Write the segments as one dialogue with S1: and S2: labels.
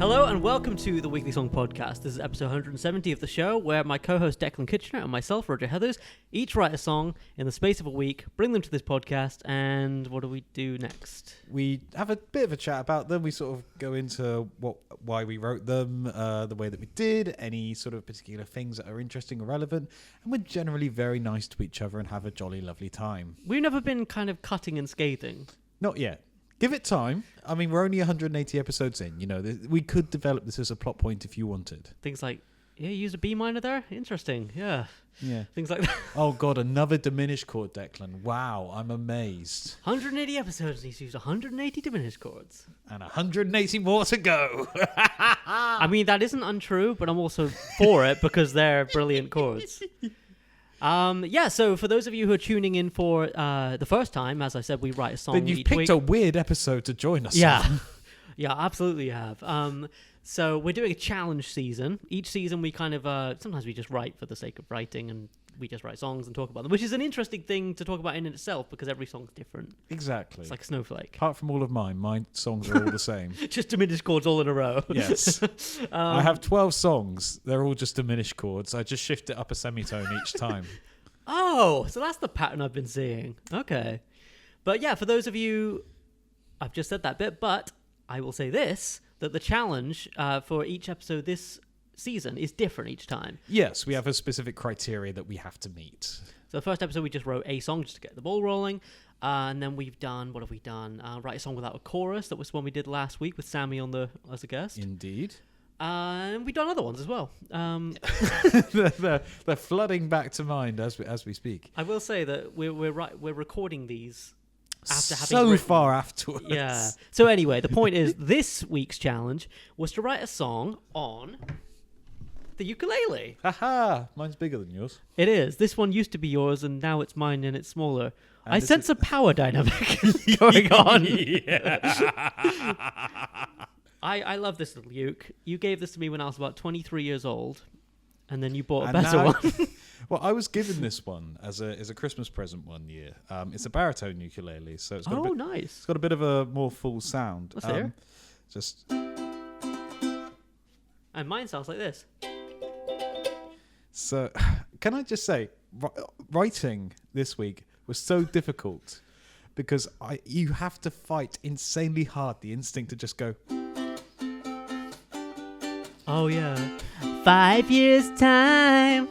S1: Hello and welcome to the Weekly Song Podcast. This is episode 170 of the show, where my co-host Declan Kitchener and myself, Roger Heathers, each write a song in the space of a week, bring them to this podcast, and what do we do next?
S2: We have a bit of a chat about them. We sort of go into why we wrote them, the way that we did, any sort of particular things that are interesting or relevant, and we're generally very nice to each other and have a jolly, lovely time.
S1: We've never been kind of cutting and scathing.
S2: Not yet. Give it time. I mean, we're only 180 episodes in. You know, we could develop this as a plot point if you wanted.
S1: Things like, yeah, you used a B minor there? Interesting, yeah.
S2: Yeah.
S1: Things like that.
S2: Oh, God, another diminished chord, Declan. Wow, I'm amazed.
S1: 180 episodes, he's used 180 diminished chords.
S2: And 180 more to go.
S1: I mean, that isn't untrue, but I'm also for it because they're brilliant chords. So for those of you who are tuning in for the first time, as I said, we write a song each week.
S2: Then you've picked a weird episode to join us
S1: on. Yeah, absolutely have. So we're doing a challenge season. Each season we kind of, sometimes we just write for the sake of writing, and we just write songs and talk about them, which is an interesting thing to talk about in itself because every song's different.
S2: Exactly.
S1: It's like a snowflake.
S2: Apart from all of mine, my songs are all the same.
S1: Just diminished chords all in a row.
S2: Yes. I have 12 songs. They're all just diminished chords. I just shift it up a semitone each time.
S1: Oh, so that's the pattern I've been seeing. Okay. But yeah, for those of you, I've just said that bit, but I will say this, that the challenge for each episode this season is different each time.
S2: Yes, we have a specific criteria that we have to meet.
S1: So the first episode we just wrote a song just to get the ball rolling, and then we've done, what have we done? Write a song without a chorus. That was one we did last week with Sammy as a guest.
S2: Indeed.
S1: And we've done other ones as well.
S2: They're flooding back to mind as we speak.
S1: I will say that we're recording these after having
S2: so
S1: written.
S2: Far afterwards.
S1: Yeah. So anyway, the point is, this week's challenge was to write a song on the ukulele.
S2: Haha, mine's bigger than yours.
S1: It is. This one used to be yours, and now it's mine, and it's smaller.
S2: And
S1: I sense a power dynamic going on. I love this little uke. You gave this to me when I was about 23 years old, and then you bought a better one.
S2: Well, I was given this one as a Christmas present one year. It's a baritone ukulele, so it's got
S1: nice.
S2: It's got a bit of a more full sound.
S1: Let's hear.
S2: Just.
S1: And mine sounds like this.
S2: So, can I just say, writing this week was so difficult because you have to fight insanely hard the instinct to just go.
S1: Oh yeah, 5 years time.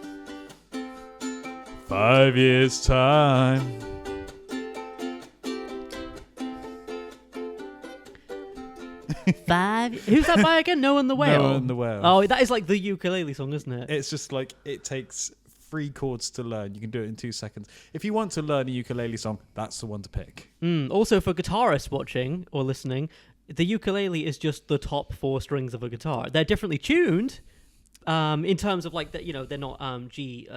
S2: 5 years time.
S1: Who's that by again? Noah and the Whale.
S2: Noah and the Whale.
S1: Oh, that is like the ukulele song, isn't it?
S2: It's just like it takes 3 chords to learn. You can do it in 2 seconds. If you want to learn a ukulele song, that's the one to pick.
S1: Also, for guitarists watching or listening, the ukulele is just the top 4 strings of a guitar. They're differently tuned. In terms of like that, they're not D,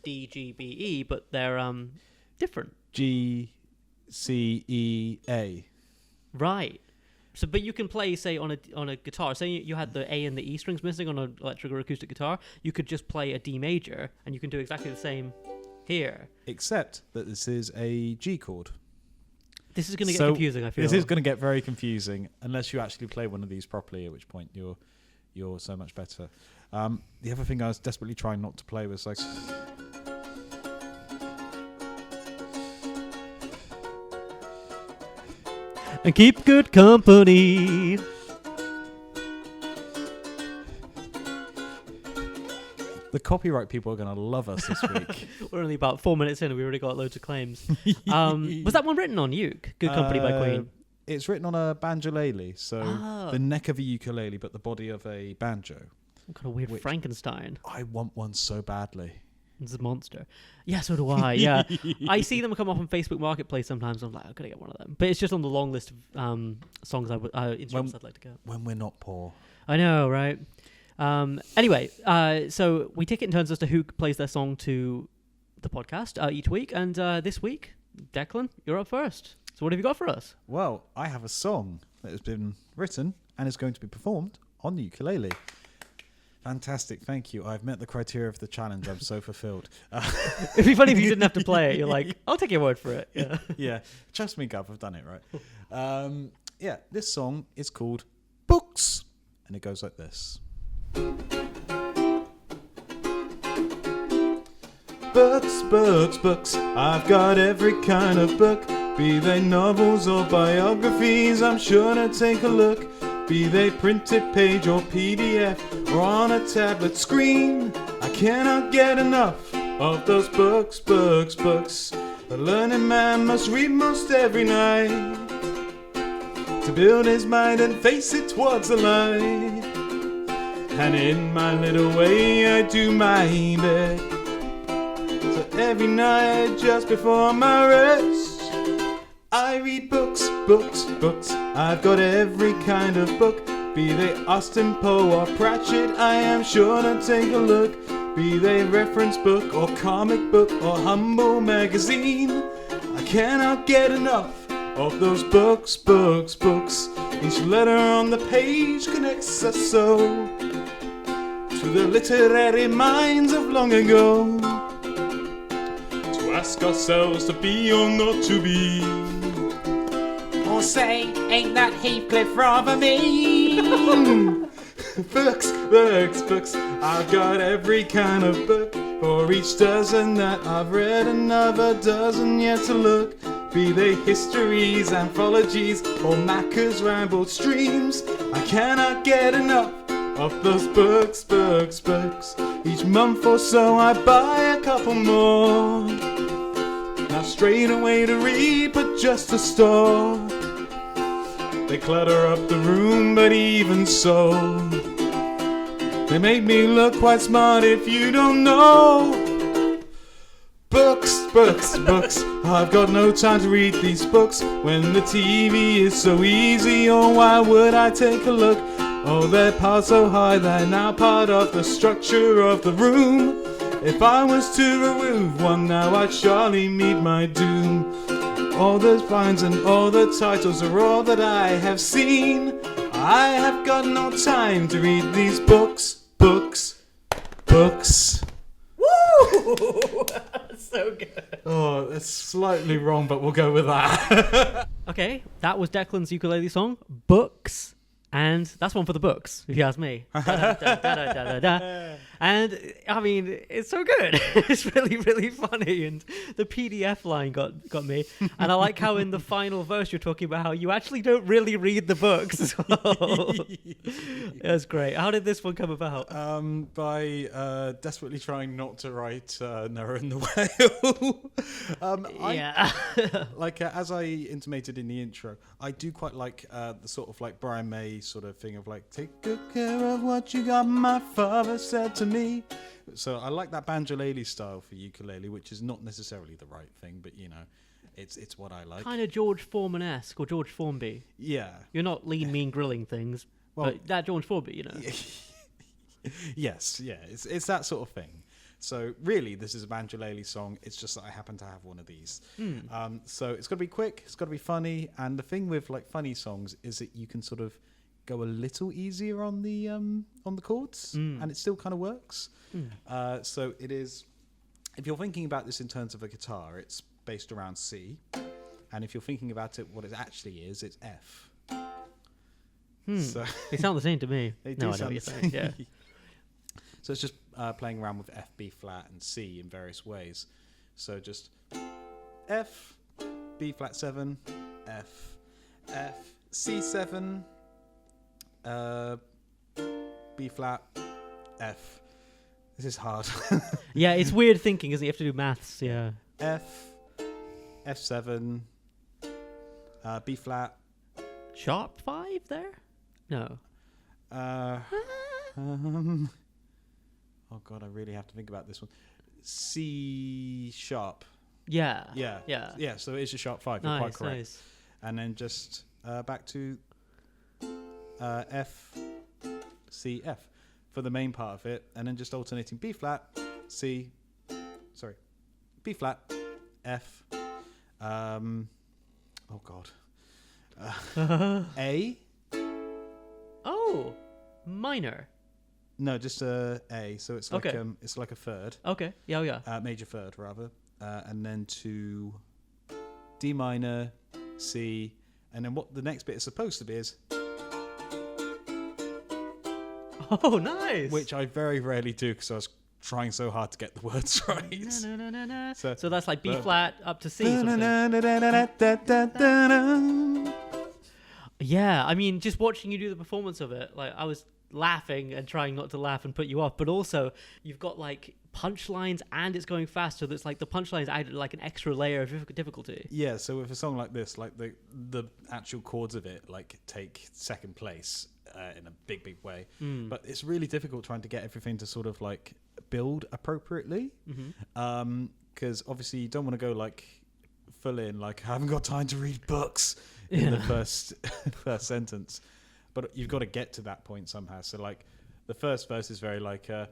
S1: G, B, E, but they're different.
S2: G, C, E, A.
S1: Right. So, but you can play, say, on a guitar. Say you had the A and the E strings missing on an electric or acoustic guitar. You could just play a D major, and you can do exactly the same here. Except
S2: that this is a G chord.
S1: This is going to get confusing, I feel.
S2: This is going to get very confusing unless you actually play one of these properly, at which point you're so much better. The other thing I was desperately trying not to play was like...
S1: And keep good company.
S2: The copyright people are going to love us this week.
S1: We're only about 4 minutes in and we already got loads of claims. Was that one written on uke? Good Company by Queen?
S2: It's written on a banjolele, so the neck of a ukulele but the body of a banjo.
S1: What kind of weird Frankenstein?
S2: I want one so badly.
S1: It's a monster. Yeah, so do I. Yeah, I see them come up on Facebook Marketplace sometimes. I'm like, I've got to get one of them. But it's just on the long list of songs instruments I'd like to get.
S2: When we're not poor.
S1: I know, right? Anyway, so we take it in turns as to who plays their song to the podcast each week. And this week, Declan, you're up first. So what have you got for us?
S2: Well, I have a song that has been written and is going to be performed on the ukulele. Fantastic, thank you. I've met the criteria of the challenge. I'm so fulfilled.
S1: It'd be funny if you didn't have to play it. You're like, I'll take your word for it. Yeah,
S2: yeah. Trust me, Gav, I've done it right. Yeah, this song is called Books. and it goes like this. Books, books, books, I've got every kind of book. Be they novels or biographies, I'm sure to take a look. Be they printed page or PDF or on a tablet screen, I cannot get enough of those books, books, books. A learning man must read most every night to build his mind and face it towards the light. And in my little way I do my bit. So every night just before my rest, I read books, books, books. I've got every kind of book. Be they Austen, Poe or Pratchett, I am sure to take a look. Be they reference book or comic book or humble magazine, I cannot get enough of those books, books, books. Each letter on the page connects us so to the literary minds of long ago, to ask ourselves to be or not to be, or say, ain't that Heathcliff rather mean? Books, books, books, I've got every kind of book. For each dozen that I've read, another dozen yet to look. Be they histories, anthologies, or Macca's rambled streams, I cannot get enough of those books, books, books. Each month or so I buy a couple more, not straight away to read, but just to store. They clutter up the room, but even so, they make me look quite smart if you don't know. Books, books, books, I've got no time to read these books when the TV is so easy. Oh, why would I take a look? Oh, they're piled so high, they're now part of the structure of the room. If I was to remove one now, I'd surely meet my doom. All the spines and all the titles are all that I have seen. I have got no time to read these books, books, books.
S1: Woo! So good.
S2: Oh, that's slightly wrong, but we'll go with that.
S1: Okay, that was Declan's ukulele song, Books. And that's one for the books, if you ask me. Da-da-da-da-da-da-da. And, I mean, it's so good. It's really, really funny. And the PDF line got me. And I like how in the final verse you're talking about how you actually don't really read the books as well. That's great. How did this one come about?
S2: By desperately trying not to write Noah and the Whale.
S1: Yeah.
S2: As I intimated in the intro, I do quite like the sort of like Brian May sort of thing of like, take good care of what you got, my father said to me. So I like that banjolele style for ukulele, which is not necessarily the right thing, but you know, it's what I like.
S1: Kind of George Foreman-esque or George Formby.
S2: Yeah.
S1: You're not lean, mean grilling things, but that George Formby, you know.
S2: Yes, yeah, it's that sort of thing. So really, this is a banjolele song. It's just that I happen to have one of these. So it's got to be quick. It's got to be funny. And the thing with like funny songs is that you can sort of go a little easier on the chords, and it still kind of works. So it is. If you're thinking about this in terms of a guitar, it's based around C, and if you're thinking about it, what it actually is, it's F. So
S1: They sound the same to me.
S2: They
S1: No,
S2: do
S1: I know what you're
S2: sound
S1: saying. Yeah.
S2: So it's just playing around with F, B flat, and C in various ways. So just F, B flat 7, F, F, C7, B flat, F. This is hard.
S1: Yeah, it's weird thinking, isn't it? You have to do maths. Yeah.
S2: F, F7, B flat.
S1: Sharp 5 there? No.
S2: Oh God, I really have to think about this one. C sharp.
S1: Yeah.
S2: Yeah.
S1: Yeah.
S2: Yeah. So it's a sharp 5. You're
S1: Nice,
S2: quite correct.
S1: nice.
S2: And then just back to F, C, F for the main part of it, and then just alternating B flat, C, B flat, F. Oh God. A.
S1: Oh, minor.
S2: No, just A. So it's like
S1: Okay.
S2: it's like a third.
S1: Okay. Yeah, yeah.
S2: Major third rather, and then to D minor, C, and then what the next bit is supposed to be is
S1: Oh, nice.
S2: which I very rarely do because I was trying so hard to get the words right.
S1: So that's like B flat up to C. Sort of thing. Yeah, I mean, just watching you do the performance of it, like I was laughing and trying not to laugh and put you off, but also you've got like punchlines and it's going faster. That's like the punchlines added like an extra layer of difficulty.
S2: Yeah, so with a song like this, like the actual chords of it like take second place in a big way, but it's really difficult trying to get everything to sort of like build appropriately, because obviously you don't want to go like full in like I haven't got time to read books in the first sentence, but you've got to get to that point somehow. So like the first verse is very like oh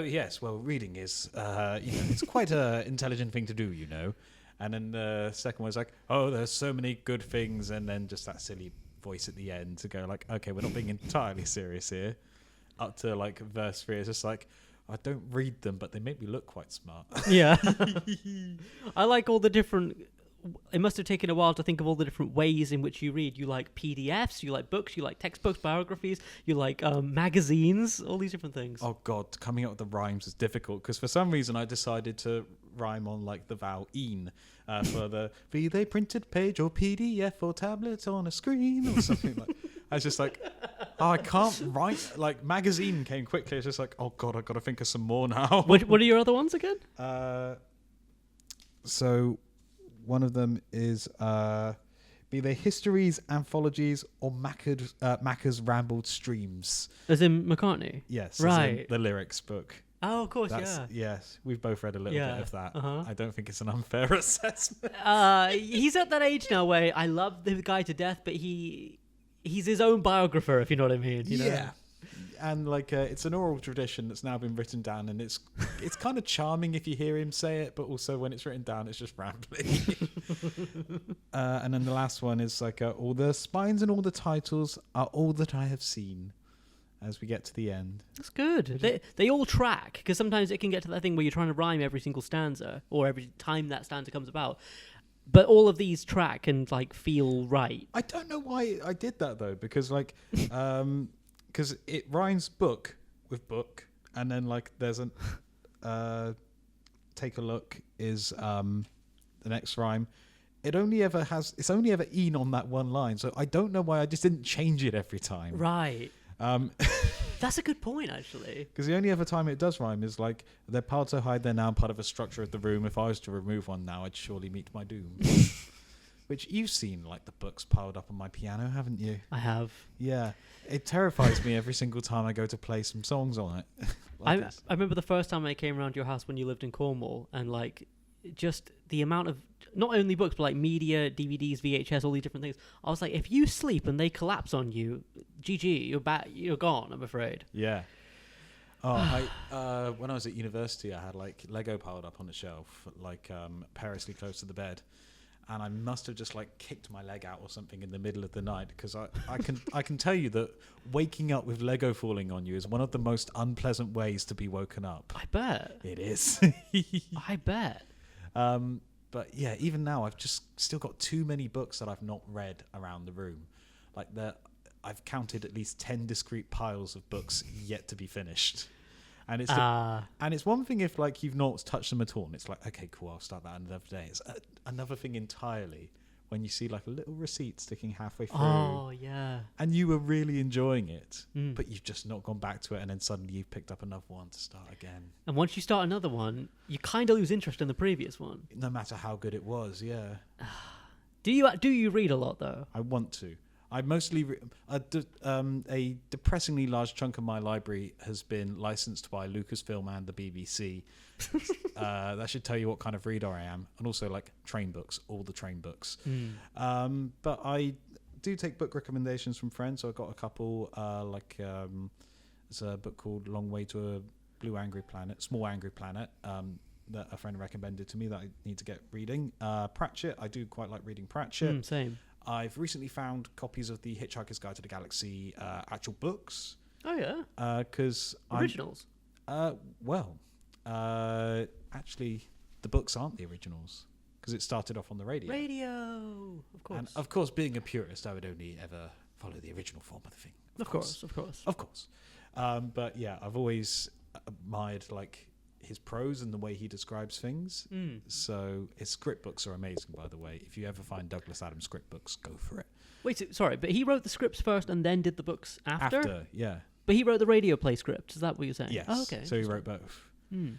S2: yes, well reading is it's quite a intelligent thing to do, and then the second one is like, oh there's so many good things, and then just that silly voice at the end to go like, okay, we're not being entirely serious here. Up to like verse 3 is just like, I don't read them, but they make me look quite smart.
S1: Yeah. I like all the different... It must have taken a while to think of all the different ways in which you read. You like PDFs, you like books, you like textbooks, biographies, you like magazines, all these different things.
S2: Oh God, coming up with the rhymes is difficult because for some reason I decided to rhyme on like the vowel "een" for the be they printed page or PDF or tablets on a screen or something like. I was just like, oh, I can't write. Like magazine came quickly. It's just like, oh God, I've got to think of some more now.
S1: What are your other ones again?
S2: So one of them is be they histories, anthologies, or Macca's rambled streams.
S1: As in McCartney?
S2: Yes,
S1: right.
S2: The lyrics book.
S1: Oh, of course, yeah.
S2: Yes, we've both read a little bit of that.
S1: Uh-huh.
S2: I don't think it's an unfair assessment.
S1: He's at that age now where I love the guy to death, but he's his own biographer, if you know what I mean. You know?
S2: Yeah. And like it's an oral tradition that's now been written down, and it's kind of charming if you hear him say it, but also when it's written down, it's just rambling. And then the last one is like all the spines and all the titles are all that I have seen. As we get to the end,
S1: that's good. They all track, because sometimes it can get to that thing where you're trying to rhyme every single stanza or every time that stanza comes about. But all of these track and like feel right.
S2: I don't know why I did that though, because like because it rhymes book with book, and then like there's an take a look is the next rhyme. It's only ever "een" on that one line, so I don't know why I just didn't change it every time.
S1: Right. That's a good point, actually.
S2: Because the only other time it does rhyme is like they're piled so high they're now part of a structure of the room. If I was to remove one now, I'd surely meet my doom. Which you've seen, like the books piled up on my piano, haven't you?
S1: I have.
S2: Yeah, it terrifies me every single time I go to play some songs on it.
S1: I remember the first time I came around your house when you lived in Cornwall, and like just the amount of not only books but like media, DVDs, VHS, all these different things. I was like, if you sleep and they collapse on you, GG, you're gone, I'm afraid.
S2: Yeah. Oh, when I was at university, I had like Lego piled up on the shelf, like perilously close to the bed, and I must have just like kicked my leg out or something in the middle of the night, because I can tell you that waking up with Lego falling on you is one of the most unpleasant ways to be woken up.
S1: I bet
S2: it is.
S1: I bet.
S2: But yeah, even now I've just still got too many books that I've not read around the room. Like I've counted at least 10 discrete piles of books yet to be finished. And it's one thing if like you've not touched them at all, and it's like, okay, cool, I'll start that another day. It's another thing entirely when you see like a little receipt sticking halfway through.
S1: Oh yeah.
S2: And you were really enjoying it, but you've just not gone back to it, and then suddenly you've picked up another one to start again.
S1: And once you start another one, you kind of lose interest in the previous one.
S2: No matter how good it was, yeah.
S1: Do you read a lot though?
S2: I want to. I mostly a depressingly large chunk of my library has been licensed by Lucasfilm and the BBC. That should tell you what kind of reader I am, and also like train books, all the train books. But I do take book recommendations from friends. So I got a couple. There's a book called "Long Way to a Small Angry Planet" that a friend recommended to me that I need to get reading. Pratchett, I do quite like reading Pratchett.
S1: Same.
S2: I've recently found copies of the Hitchhiker's Guide to the Galaxy actual books.
S1: Oh yeah.
S2: Because
S1: originals.
S2: Actually, the books aren't the originals because it started off on the radio.
S1: Radio, of course.
S2: And of course, being a purist, I would only ever follow the original form of the thing.
S1: Of course.
S2: But yeah, I've always admired like his prose and the way he describes things. So his script books are amazing, by the way. If you ever find Douglas Adams script books, go for it.
S1: Wait, sorry, but he wrote the scripts first and then did the books after?
S2: After, yeah.
S1: But he wrote the radio play script. Is that what you're saying?
S2: Yes.
S1: Oh, okay.
S2: So he wrote both.
S1: Hmm.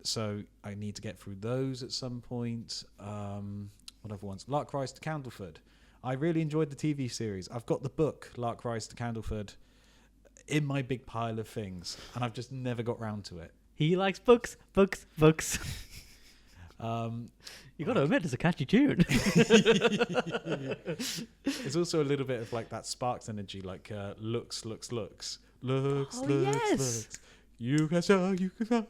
S2: So I need to get through those at some point. What other ones? Lark Rise to Candleford. I really enjoyed the TV series. I've got the book, Lark Rise to Candleford, in my big pile of things, and I've just never got round to it.
S1: He likes books. You got to admit, it's a catchy tune.
S2: It's also a little bit of like that Sparks energy, like looks.
S1: Yes.
S2: You can show, you can.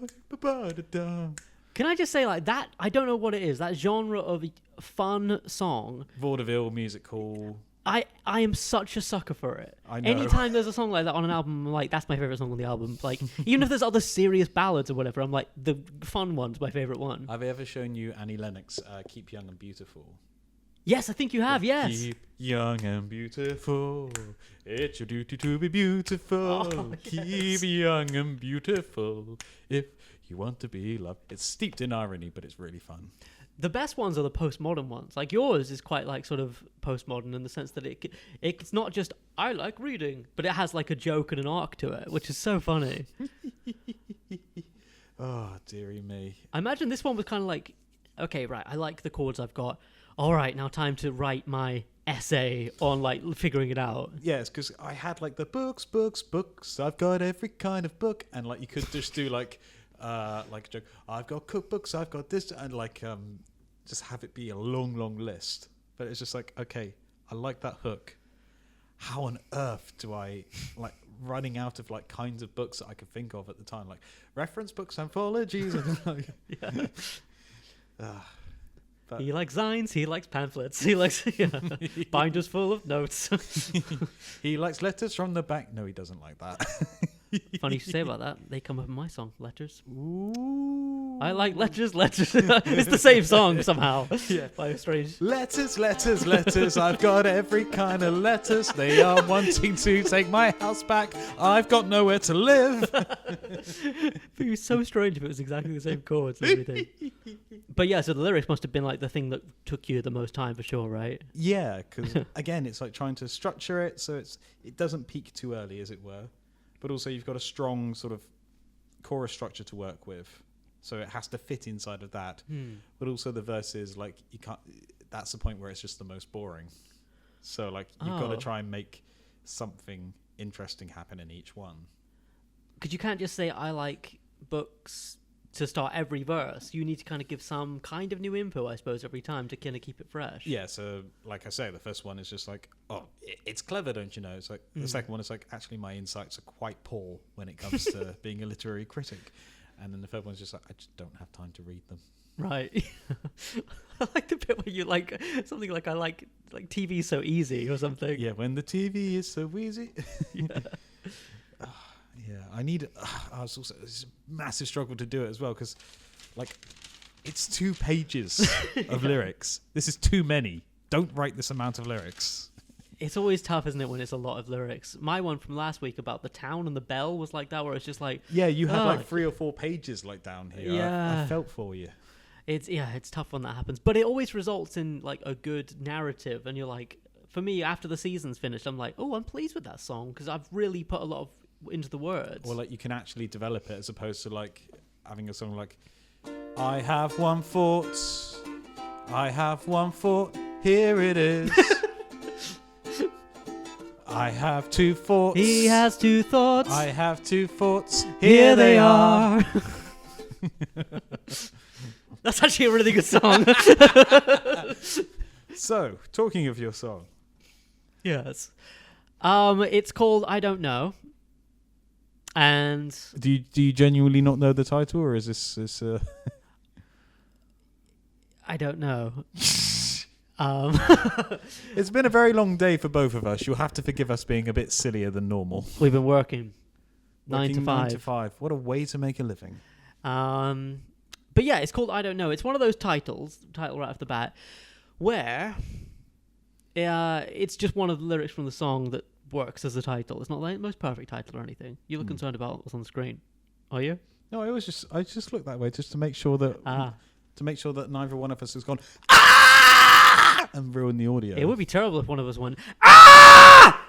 S1: Can I just say, like, that, I don't know what it is, that genre of fun song.
S2: Vaudeville musical.
S1: I am such a sucker for it.
S2: I know.
S1: Anytime there's a song like that on an album, I'm like, that's my favorite song on the album. Like, even if there's other serious ballads or whatever, I'm like, the fun one's my favorite one.
S2: Have I ever shown you Annie Lennox, Keep Young and Beautiful?
S1: Yes, I think you have, yes.
S2: Keep young and beautiful. It's your duty to be beautiful.
S1: Oh,
S2: Keep
S1: yes.
S2: young and beautiful. If you want to be loved. It's steeped in irony, but it's really fun.
S1: The best ones are the postmodern ones. Like, yours is quite, like, sort of postmodern in the sense that it's not just, I like reading, but it has, like, a joke and an arc to it, which is so funny.
S2: Oh, dearie me.
S1: I imagine this one was kind of like, okay, right, I like the chords I've got. All right, now time to write my essay on, like, figuring it out.
S2: Yes, because I had, like, the books. I've got every kind of book. And, like, you could just do, like a joke. I've got cookbooks, I've got this. And, like, just have it be a long list. But it's just like, okay, I like that hook. How on earth do I, like, running out of, like, kinds of books that I could think of at the time? Like, reference books, anthologies. And, like,
S1: Yeah.
S2: But
S1: He likes zines, he likes pamphlets, he likes binders full of notes.
S2: he likes letters from the back. No, he doesn't like that.
S1: Funny you say about that. They come up in my song, Letters.
S2: Ooh.
S1: I like letters. It's the same song somehow.
S2: Yeah.
S1: By a strange...
S2: Letters. I've got every kind of letters. They are wanting to take my house back. I've got nowhere to live.
S1: It would be so strange if it was exactly the same chords and everything. But yeah, so the lyrics must have been like the thing that took you the most time for sure, right?
S2: Yeah, because again, it's like trying to structure it so it doesn't peak too early, as it were. But also you've got a strong sort of chorus structure to work with. So it has to fit inside of that. But also the verses, like, you can't, that's the point where it's just the most boring. So, like, you've got to try and make something interesting happen in each one.
S1: Because you can't just say, I like books to start every verse. You need to kind of give some kind of new info, I suppose, every time to kind of keep it fresh.
S2: Yeah, so, like I say, the first one is just like, oh, it's clever, don't you know? It's like, the second one is like, actually, my insights are quite poor when it comes to being a literary critic. And then the third one's just like, I just don't have time to read them.
S1: Right. I like the bit where you like something like, I like TV so easy or something.
S2: Yeah, when the TV is so easy.
S1: Yeah.
S2: Yeah, I need. It's a massive struggle to do it as well because, like, it's 2 pages of lyrics. This is too many. Don't write this amount of lyrics.
S1: It's always tough, isn't it, when it's a lot of lyrics? My one from last week about the town and the bell was like that, where it's just like...
S2: Yeah, you had like 3 or 4 pages like down here.
S1: Yeah.
S2: I felt for you.
S1: It's tough when that happens. But it always results in, like, a good narrative. And you're like... For me, after the season's finished, I'm like, oh, I'm pleased with that song because I've really put a lot of into the words.
S2: Or, like, you can actually develop it as opposed to, like, having a song like, I have one thought, here it is. I have 2 thoughts.
S1: He has 2 thoughts.
S2: I have 2 thoughts.
S1: Here they are. That's actually a really good song.
S2: So, talking of your song.
S1: Yes. It's called I Don't Know. And
S2: Do you genuinely not know the title, or is this
S1: I don't know.
S2: It's been a very long day for both of us. You'll have to forgive us being a bit sillier than normal.
S1: We've been working 9 to 5.
S2: 9 to 5. What a way to make a living.
S1: But yeah, it's called I Don't Know. It's one of those title right off the bat, where It's just one of the lyrics from the song that works as a title. It's not like the most perfect title or anything. You look concerned about what's on the screen. Are you?
S2: No, I just look that way just to make sure that neither one of us has gone and ruined the audio.
S1: It would be terrible if one of us went ah.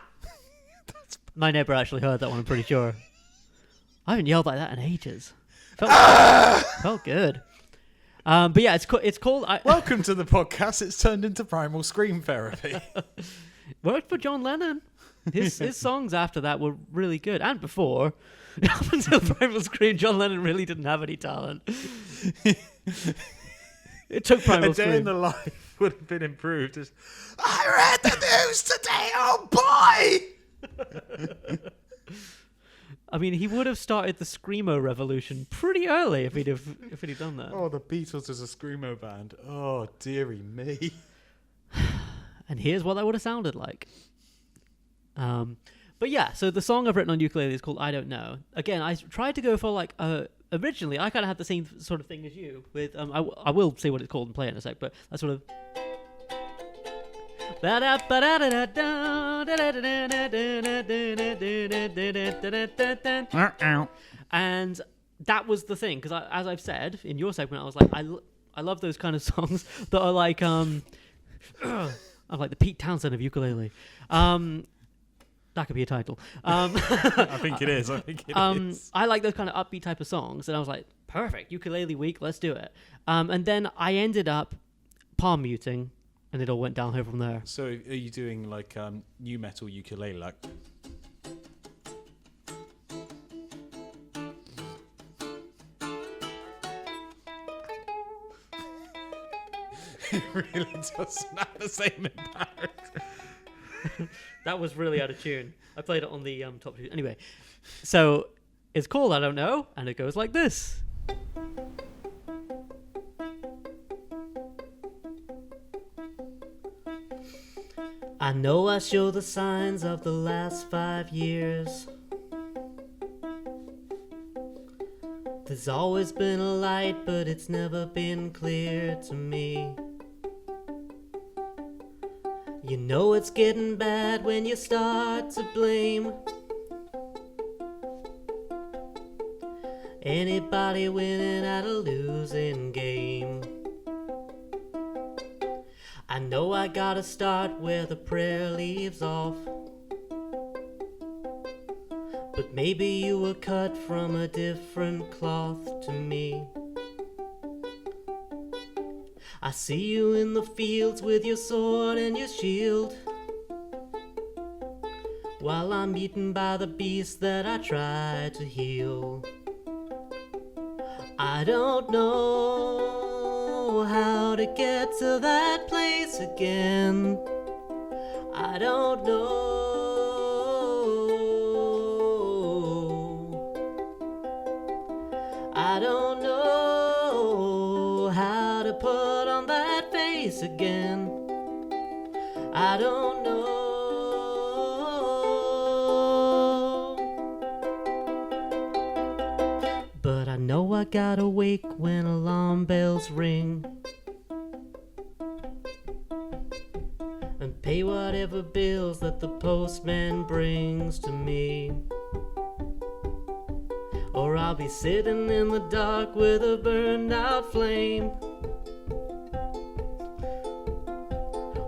S1: My neighbour actually heard that one. I'm pretty sure. I haven't yelled like that in ages. Felt good. But yeah, it's called.
S2: Welcome to the podcast. It's turned into primal scream therapy.
S1: Worked for John Lennon. His songs after that were really good, and before. Up until Primal Scream, John Lennon really didn't have any talent. It took Primal Scream.
S2: A day in the life would have been improved. As, I read the news today. Oh boy!
S1: I mean, he would have started the screamo revolution pretty early if he'd done that.
S2: Oh, the Beatles as a screamo band. Oh, dearie me.
S1: And here's what that would have sounded like. But yeah, so the song I've written on ukulele is called I Don't Know. Again, I tried to go for like originally I kind of had the same sort of thing as you with I will say what it's called and play it in a sec, but that sort of and that was the thing, because as I've said in your segment, I was like I love those kind of songs that are like I'm like the Pete Townsend of ukulele. That could be a title.
S2: I think it is.
S1: I like those kind of upbeat type of songs, and I was like, perfect, ukulele week, let's do it. And then I ended up palm muting, and it all went downhill from there.
S2: So are you doing like new metal ukulele, like? It really doesn't have the same impact.
S1: That was really out of tune. I played it on the top two. Anyway, so it's called I Don't Know, and it goes like this. I know I show the signs of the last 5 years. There's always been a light, but it's never been clear to me. You know it's getting bad when you start to blame anybody winning at a losing game. I know I gotta start where the prayer leaves off, but maybe you were cut from a different cloth to me. I see you in the fields with your sword and your shield, while I'm eaten by the beast that I tried to heal. I don't know how to get to that place again. I don't know. I don't know how to put on that face again. I don't know. But I know I gotta wake when alarm bells ring, and pay whatever bills that the postman brings to me. Or I'll be sitting in the dark with a burned out flame,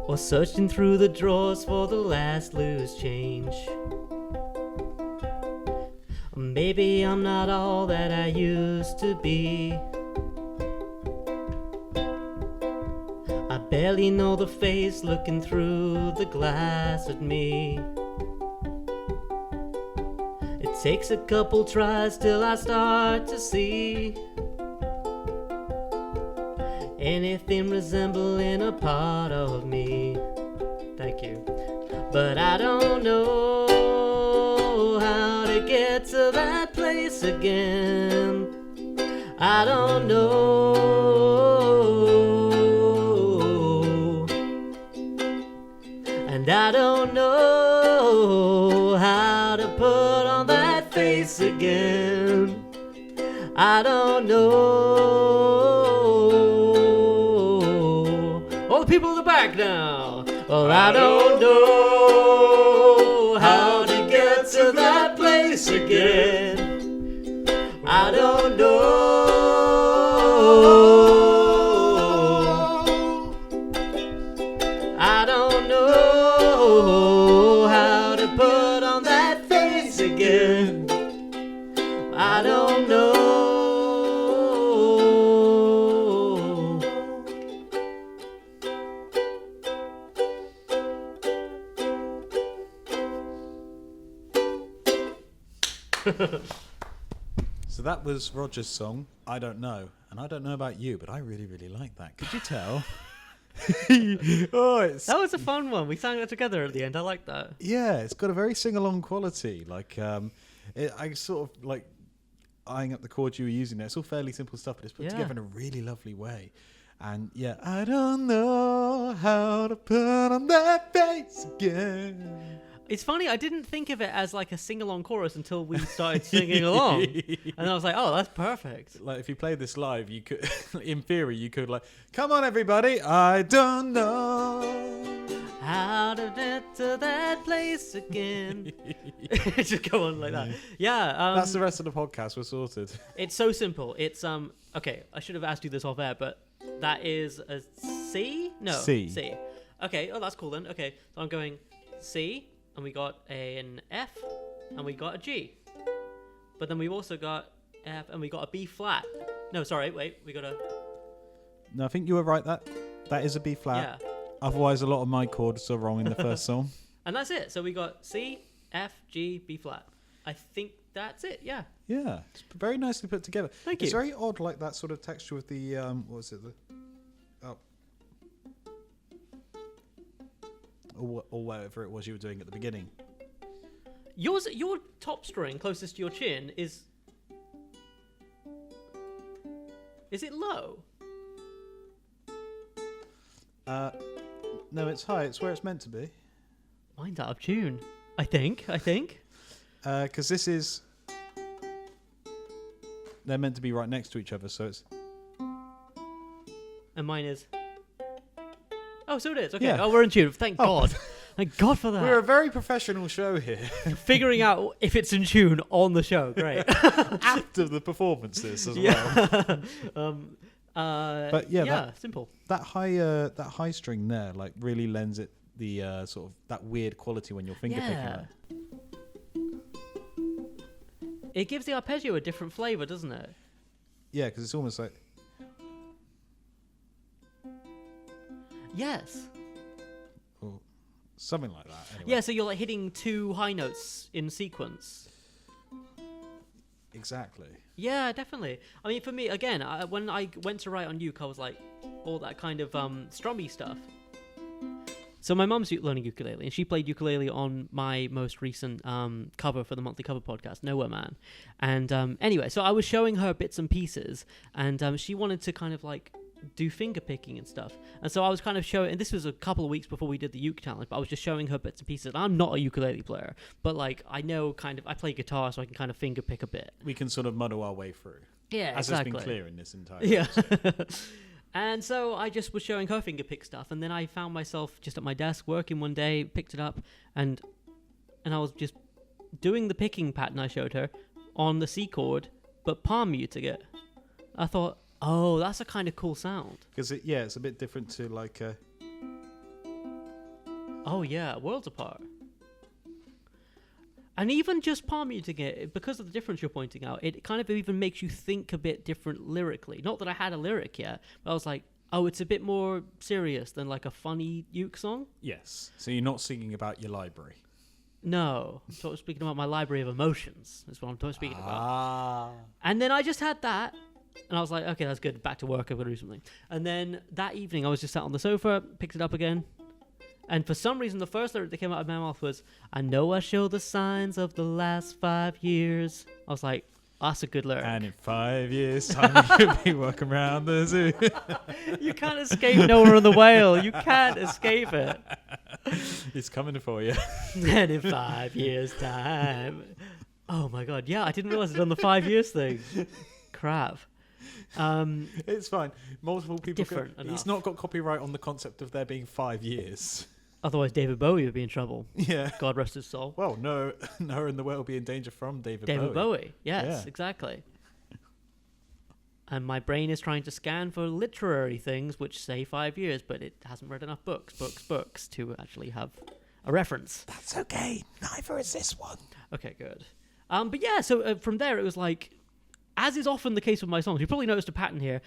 S1: or searching through the drawers for the last loose change. Maybe I'm not all that I used to be. I barely know the face looking through the glass at me. It takes a couple tries till I start to see anything resembling a part of me. Thank you. But I don't know how to get to that place again. I don't know. And I don't know how to put on that face again. I don't know. All the people in the back now. Well, I don't know how to get to that place again. I don't know. I don't know how to put on that face again. I don't know.
S2: So that was Roger's song, I Don't Know. And I don't know about you, but I really, really like that. Could you tell?
S1: That was a fun one. We sang it together at the end. I like that.
S2: Yeah, it's got a very sing-along quality. Like, I sort of like eyeing up the chords you were using there. It's all fairly simple stuff, but it's put together in a really lovely way. And yeah, I don't know how to put on that face again.
S1: It's funny, I didn't think of it as like a sing-along chorus until we started singing along. And I was like, oh, that's perfect.
S2: Like, if you played this live, you could, in theory, you could like, come on, everybody, I don't know
S1: how to get to that place again. Just go on like that. Yeah.
S2: That's the rest of the podcast. We're sorted.
S1: It's so simple. It's, okay, I should have asked you this off air, but that is a C? No.
S2: C.
S1: Okay, oh, that's cool then. Okay, so I'm going C. And we got an F, and we got a G. But then we've also got F, and we got a B flat. No, sorry, wait, we got a...
S2: No, I think you were right. That is a B flat.
S1: Yeah.
S2: Otherwise, a lot of my chords are wrong in the first song.
S1: And that's it. So we got C, F, G, B flat. I think that's it, yeah.
S2: Yeah, it's very nicely put together.
S1: Thank you.
S2: It's very odd, like that sort of texture with the, what was it? Or whatever it was you were doing at the beginning.
S1: Your top string closest to your chin is it low?
S2: No, it's high. It's where it's meant to be.
S1: Mine's out of tune, I think.
S2: Because this is... They're meant to be right next to each other, so it's...
S1: And mine is... Oh, so it is. Okay.
S2: Yeah.
S1: Oh, we're in tune. Thank God. Thank God for that.
S2: We're a very professional show here.
S1: Figuring out if it's in tune on the show. Great.
S2: After the performances as well. But yeah,
S1: simple.
S2: That high string there, like, really lends it the sort of that weird quality when you're finger picking it.
S1: It gives the arpeggio a different flavour, doesn't it?
S2: Yeah, because it's almost like...
S1: Yes.
S2: Or something like that. Anyway.
S1: Yeah, so you're like hitting two high notes in sequence.
S2: Exactly.
S1: Yeah, definitely. I mean, for me, again, when I went to write on uke, I was like, all that kind of strummy stuff. So my mum's learning ukulele, and she played ukulele on my most recent cover for the monthly cover podcast, Nowhere Man. And anyway, so I was showing her bits and pieces, and she wanted to kind of like do finger picking and stuff. And so I was kind of showing, and this was a couple of weeks before we did the uke challenge, but I was just showing her bits and pieces. And I'm not a ukulele player, but like I know kind of, I play guitar, so I can kind of finger pick a bit.
S2: We can sort of muddle our way through.
S1: Yeah,
S2: as
S1: exactly.
S2: has been clear in this entire
S1: episode. And so I just was showing her finger pick stuff, and then I found myself just at my desk working one day, picked it up, and I was just doing the picking pattern I showed her on the C chord, but palm muting it. I thought, oh, that's a kind of cool sound.
S2: Because it's a bit different to like a...
S1: Oh yeah, worlds apart. And even just palm muting it, because of the difference you're pointing out, it kind of even makes you think a bit different lyrically. Not that I had a lyric yet, but I was like, oh, it's a bit more serious than like a funny uke song.
S2: Yes. So you're not singing about your library.
S1: No. I'm speaking about my library of emotions. That's what I'm speaking about. And then I just had that, and I was like, okay, that's good. Back to work. I've got to do something. And then that evening, I was just sat on the sofa, picked it up again. And for some reason, the first lyric that came out of my mouth was, I know I show the signs of the last 5 years. I was like, oh, that's a good lyric.
S2: And in 5 years' time, you'll be walking around the zoo.
S1: You can't escape Noah and the Whale. You can't escape it.
S2: It's coming for you.
S1: And in 5 years' time. Oh, my God. Yeah, I didn't realize I'd done the 5 years thing. Crap.
S2: It's fine. Multiple people.
S1: Different enough.
S2: It's not got copyright on the concept of there being 5 years.
S1: Otherwise, David Bowie would be in trouble.
S2: Yeah.
S1: God rest his soul.
S2: Well, no, Noah in the world will be in danger from David
S1: Bowie. Yes,
S2: Yeah.
S1: exactly. And my brain is trying to scan for literary things, which say 5 years, but it hasn't read enough books to actually have a reference.
S2: That's okay. Neither is this one.
S1: Okay, good. But yeah, so from there it was like, as is often the case with my songs, you probably noticed a pattern here.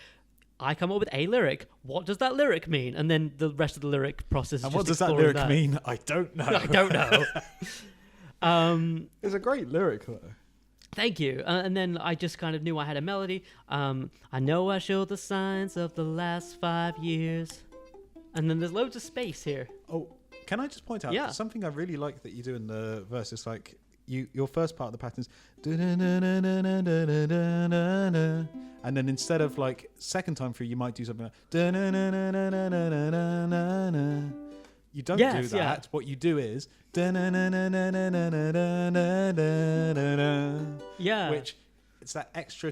S1: I come up with a lyric. What does that lyric mean? And then the rest of the lyric process is
S2: And
S1: just
S2: what does that
S1: exploring
S2: lyric mean? I don't know.
S1: I don't know.
S2: It's a great lyric, though.
S1: Thank you. And then I just kind of knew I had a melody. I know I showed the signs of the last 5 years. And then there's loads of space here.
S2: Oh, can I just point out
S1: Yeah.
S2: something I really like that you do in the verse is like your first part of the pattern is and then instead of like second time through you might do something like you don't
S1: Yes,
S2: do that.
S1: yeah.
S2: What you do is
S1: Yeah.
S2: which it's that extra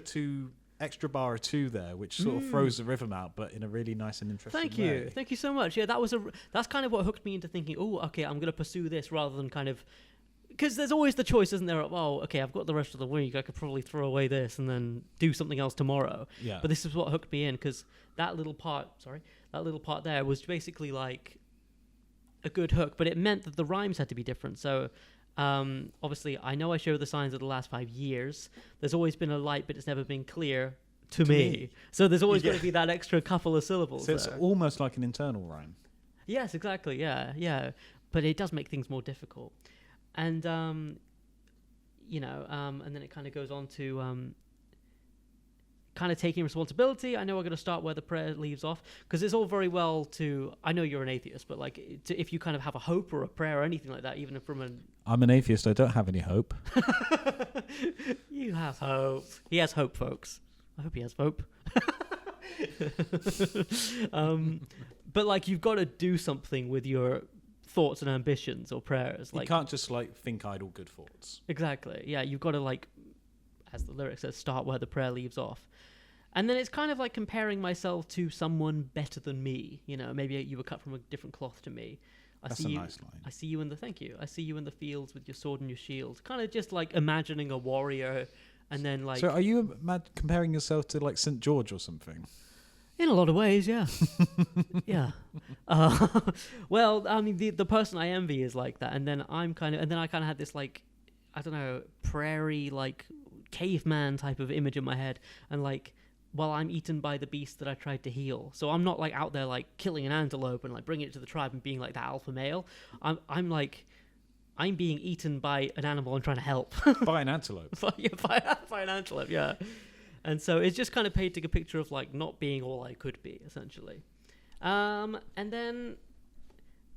S2: bar or two there, which sort of throws the rhythm out, but in a really nice and interesting way.
S1: Thank you so much. Yeah, that's kind of what hooked me into thinking, oh, okay, I'm going to pursue this rather than kind of, because there's always the choice, isn't there? Oh, okay, I've got the rest of the week. I could probably throw away this and then do something else tomorrow.
S2: Yeah.
S1: But this is what hooked me in, because that little part there was basically like a good hook, but it meant that the rhymes had to be different. So obviously, I know I show the signs of the last 5 years. There's always been a light, but it's never been clear to me. So there's always going to be that extra couple of syllables.
S2: So it's
S1: there.
S2: almost like an internal rhyme.
S1: Yes, exactly. Yeah. But it does make things more difficult. And, and then it kind of goes on to kind of taking responsibility. I know I'm going to start where the prayer leaves off, because it's all very well to, I know you're an atheist, but like if you kind of have a hope or a prayer or anything like that, even from an...
S2: I'm an atheist. I don't have any hope.
S1: You have hope. He has hope, folks. I hope he has hope. But like you've got to do something with your thoughts and ambitions or prayers. Like,
S2: you can't just like think idle good thoughts.
S1: Exactly. Yeah, you've got to like, as the lyric says, start where the prayer leaves off. And then it's kind of like comparing myself to someone better than me. You know, maybe you were cut from a different cloth to me.
S2: That's a nice line.
S1: I see you in the thank you. I see you in the fields with your sword and your shield. Kind of just like imagining a warrior, and then like.
S2: So, are you comparing yourself to like St. George or something?
S1: In a lot of ways, yeah. Yeah. Well, I mean, the person I envy is like that, and then I kind of had this like, I don't know, prairie like caveman type of image in my head, and like, well, I'm eaten by the beast that I tried to heal. So I'm not like out there like killing an antelope and like bringing it to the tribe and being like that alpha male. I'm like, I'm being eaten by an animal and trying to help.
S2: By an antelope.
S1: by an antelope, yeah. And so it's just kind of painting a picture of like not being all I could be, essentially. And then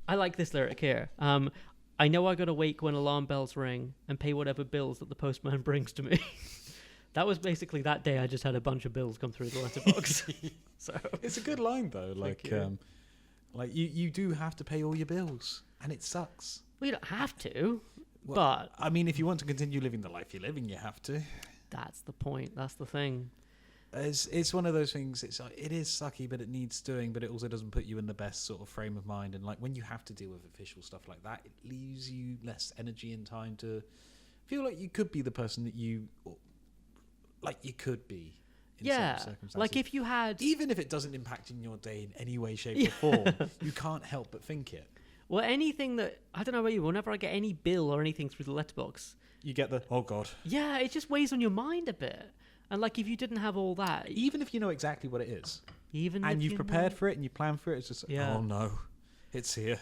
S1: I like this lyric here. I know I gotta wake when alarm bells ring and pay whatever bills that the postman brings to me. That was basically that day I just had a bunch of bills come through the letterbox. So
S2: it's a good line though. Like you do have to pay all your bills, and it sucks.
S1: Well, you don't have to,
S2: Well,
S1: but
S2: I mean, if you want to continue living the life you're living, you have to.
S1: that's the point. That's the thing.
S2: It's one of those things. It is sucky, but it needs doing. But it also doesn't put you in the best sort of frame of mind. And like when you have to deal with official stuff like that, it leaves you less energy and time to feel like you could be the person that you could be. In
S1: Yeah,
S2: certain circumstances.
S1: like if you had...
S2: Even if it doesn't impact in your day in any way, shape, or form, you can't help but think it.
S1: Well, anything that... I don't know about you, whenever I get any bill or anything through the letterbox...
S2: You get the, oh God.
S1: Yeah, it just weighs on your mind a bit. And like if you didn't have all that...
S2: Even if you know exactly what it is.
S1: Even
S2: and
S1: if
S2: you've prepared for it and you plan for it, it's just, oh no, it's here.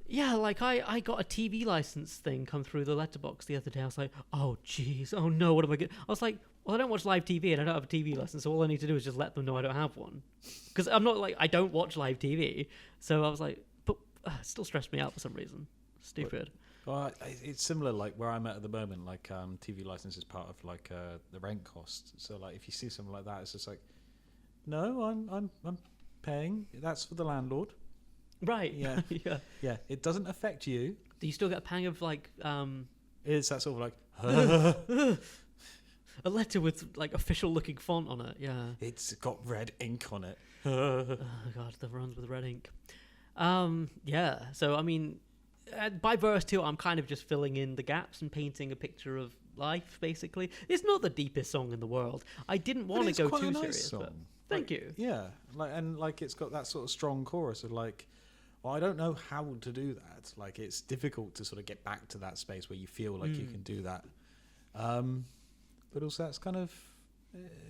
S1: Yeah, like I got a TV license thing come through the letterbox the other day. I was like, oh jeez, oh no, what am I going to... I was like, well, I don't watch live TV and I don't have a TV license, so all I need to do is just let them know I don't have one. Because I'm not like, I don't watch live TV. So I was like, but it still stressed me out for some reason. Stupid.
S2: Well, it's similar like where I'm at the moment, like TV license is part of like the rent cost. So like if you see something like that, it's just like, no, I'm paying. That's for the landlord.
S1: Right.
S2: Yeah.
S1: Yeah.
S2: Yeah. It doesn't affect you.
S1: Do you still get a pang of like...
S2: It's that sort of like...
S1: a letter with like official looking font on it, yeah.
S2: It's got red ink on it.
S1: Oh god, the runs with red ink. Yeah. So I mean, by verse 2, I'm kind of just filling in the gaps and painting a picture of life. Basically, it's not the deepest song in the world. I didn't want to go too serious, but thank you.
S2: Yeah, like it's got that sort of strong chorus of like, well, I don't know how to do that. Like, it's difficult to sort of get back to that space where you feel like you can do that. But also, that's kind of.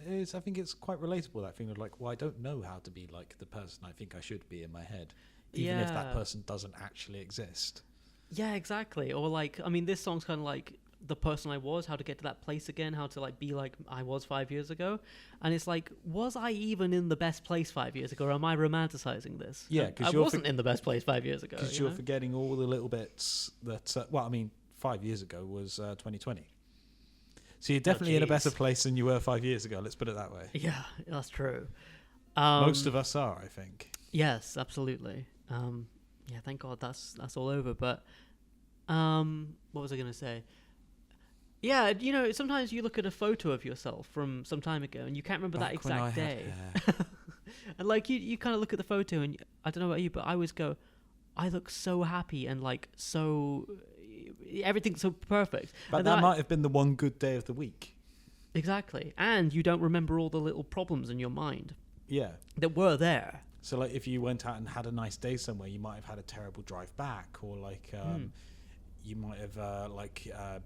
S2: I think it's quite relatable, that thing of like, well, I don't know how to be like the person I think I should be in my head, even if that person doesn't actually exist.
S1: Yeah, exactly. Or like, I mean, this song's kind of like the person I was, how to get to that place again, how to like be like I was 5 years ago. And it's like, was I even in the best place 5 years ago, or am I romanticizing this?
S2: Yeah, because
S1: I wasn't in the best place 5 years ago.
S2: Because you're forgetting all the little bits that, well, I mean, 5 years ago was 2020. So you're definitely in a better place than you were 5 years ago. Let's put it that way.
S1: Yeah, that's true.
S2: Most of us are, I think.
S1: Yes, absolutely. Yeah, thank God that's all over. But what was I going to say? Yeah, you know, sometimes you look at a photo of yourself from some time ago and you can't remember that exact day. And like you kind of look at the photo and I don't know about you, but I always go, I look so happy and like so. Everything's so perfect.
S2: But that might have been the one good day of the week.
S1: Exactly. And you don't remember all the little problems in your mind.
S2: Yeah.
S1: That were there.
S2: So like if you went out and had a nice day somewhere, you might have had a terrible drive back, or like you might have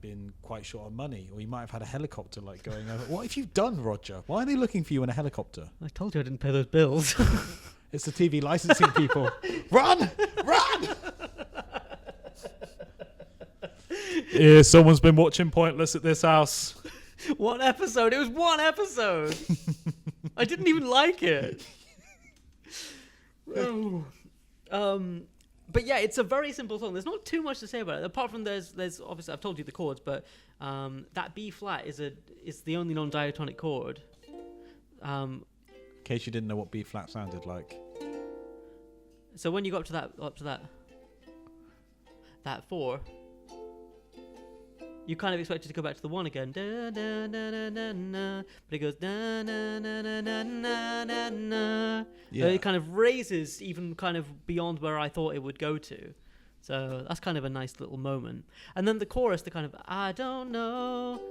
S2: been quite short on money, or you might have had a helicopter like going over. What have you done, Roger? Why are they looking for you in a helicopter?
S1: I told you I didn't pay those bills.
S2: It's the TV licensing people. Run! Run! Yeah, someone's been watching Pointless at this house.
S1: One episode. It was one episode. I didn't even like it. But yeah, it's a very simple song. There's not too much to say about it. Apart from there's obviously I've told you the chords, but that B flat is the only non-diatonic chord.
S2: In case you didn't know what B flat sounded like.
S1: So when you go up to that 4. You kind of expect it to go back to the 1 again. Da, da, da, da, da, da. But it goes da, na, na, na, na, na, na, na.
S2: Yeah.
S1: It kind of raises even kind of beyond where I thought it would go to. So that's kind of a nice little moment. And then the chorus, the kind of, I don't know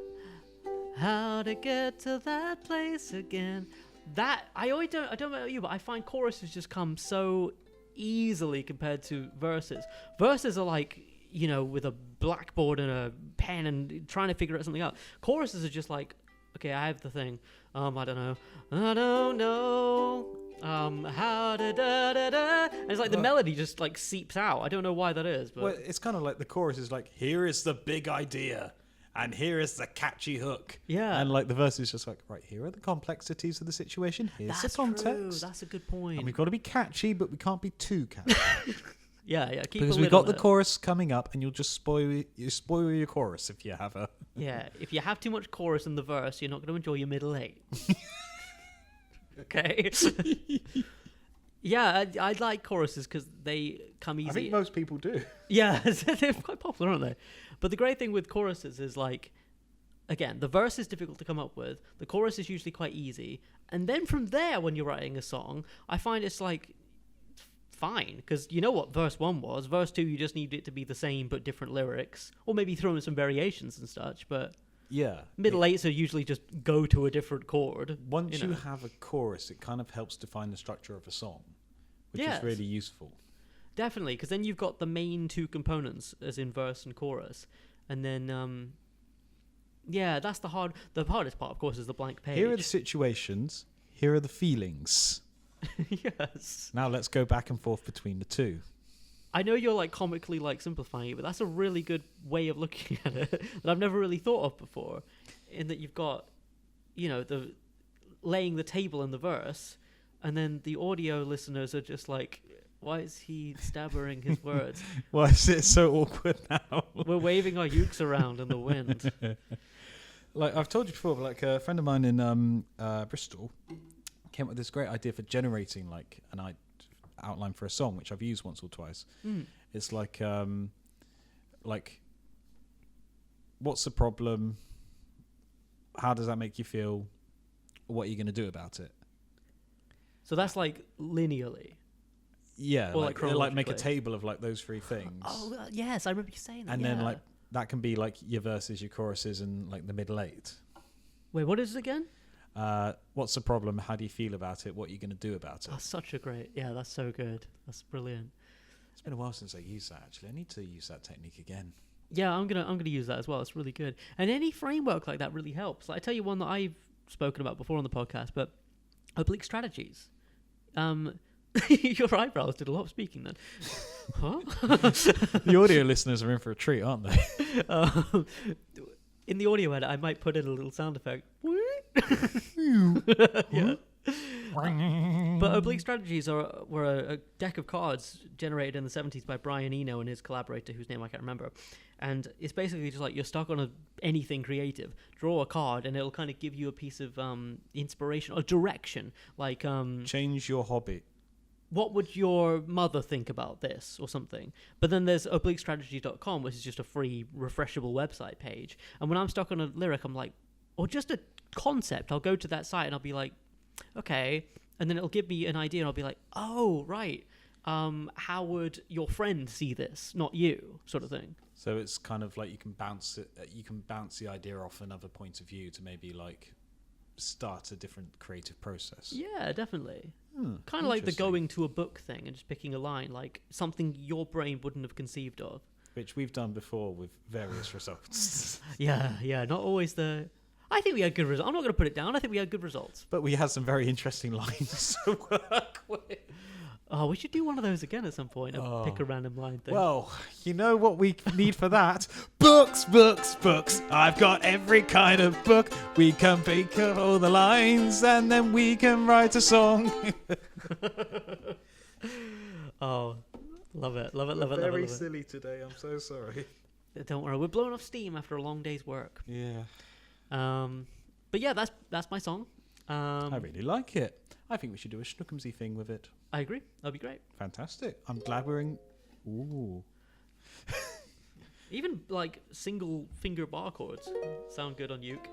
S1: how to get to that place again. That, I don't know about you, but I find choruses just come so easily compared to verses. Verses are like, you know, with a blackboard and a pen and trying to figure something out. Choruses are just like, okay, I have the thing. I don't know. I don't know. How da da da da. And it's like the melody just like seeps out. I don't know why that is. But
S2: well, it's kind of like the chorus is like, here is the big idea. And here is the catchy hook. Yeah. And like the verse is just like, right, here are the complexities of the situation. Here's the context.
S1: True. That's a good point.
S2: And we've got to be catchy, but we can't be too catchy.
S1: Yeah.
S2: Because we've got the chorus coming up, and you'll just spoil your chorus if you have a.
S1: Yeah, if you have too much chorus in the verse, you're not going to enjoy your middle eight. Okay. Yeah, I like choruses because they come easy.
S2: I think most people do.
S1: Yeah, they're quite popular, aren't they? But the great thing with choruses is like, again, the verse is difficult to come up with. The chorus is usually quite easy, and then from there, when you're writing a song, I find it's like. Fine, because you know what verse 1 was. Verse 2, you just need it to be the same but different lyrics, or maybe throw in some variations and such. But
S2: yeah,
S1: middle eights are usually just go to a different chord.
S2: Once you have a chorus, it kind of helps define the structure of a song, which is really useful.
S1: Definitely, because then you've got the main 2 components, as in verse and chorus, and then that's the hardest part, of course, is the blank page.
S2: Here are the situations. Here are the feelings.
S1: Yes.
S2: Now let's go back and forth between the 2.
S1: I know you're like comically like simplifying it, but that's a really good way of looking at it that I've never really thought of before. In that you've got, you know, the laying the table in the verse, and then the audio listeners are just like, why is he stammering his words?
S2: Why is it so awkward now?
S1: We're waving our ukes around in the wind.
S2: Like I've told you before, but like a friend of mine in Bristol came up with this great idea for generating like an outline for a song, which I've used once or twice. It's like what's the problem? How does that make you feel? What are you going to do about it?
S1: So that's like linearly.
S2: Yeah,
S1: Or,
S2: like, they, like make a
S1: chronologically.
S2: table of like those three things.
S1: Oh, yes, I remember you saying that.
S2: and
S1: yeah.
S2: then like that can be like your verses, your choruses, and like the middle eight.
S1: Wait, what is it again?
S2: What's the problem? How do you feel about it? What are you going to do about it?
S1: That's such a great. Yeah, that's so good. That's brilliant.
S2: It's been a while since I used that. Actually, I need to use that technique again.
S1: Yeah, I'm gonna use that as well. It's really good. And any framework like that really helps. Like, I tell you one that I've spoken about before on the podcast, but oblique strategies. Your eyebrows did a lot of speaking then. Huh?
S2: The audio listeners are in for a treat, aren't they?
S1: In the audio edit, I might put in a little sound effect. Yeah. But oblique strategies were a deck of cards generated in the 70s by Brian Eno and his collaborator, whose name I can't remember. And it's basically just like you're stuck on anything creative. Draw a card, and it'll kind of give you a piece of inspiration or direction. Like
S2: Change your hobby.
S1: what would your mother think about this or something? But then there's obliquestrategy.com, which is just a free, refreshable website page. And when I'm stuck on a lyric, I'm like, or just a concept, I'll go to that site and I'll be like, okay. And then it'll give me an idea and I'll be like, oh, right. How would your friend see this? Not you, sort of thing.
S2: So it's kind of like you can bounce it. You can bounce the idea off another point of view to maybe like start a different creative process.
S1: Yeah, definitely. Kind of like the
S2: Interesting.
S1: going to a book thing and just picking a line, like something your brain wouldn't have conceived of.
S2: Which we've done before with various results.
S1: Yeah, not always the... I think we had good results. I'm not going to put it down. I think we had good results.
S2: But we had some very interesting lines to work with.
S1: Oh, we should do one of those again at some point. Pick a random line thing.
S2: Well, you know what we need for that? Books, books, books. I've got every kind of book. We can pick up all the lines and then we can write a song.
S1: Oh, love it.
S2: Very silly today. I'm so sorry.
S1: Don't worry, we're blowing off steam after a long day's work.
S2: Yeah.
S1: But yeah, that's my song.
S2: I really like it. I think we should do a Schnookums-y thing with it.
S1: I agree. That'd be great.
S2: Fantastic. I'm glad we're in... Ooh.
S1: Even like single finger bar chords sound good on uke.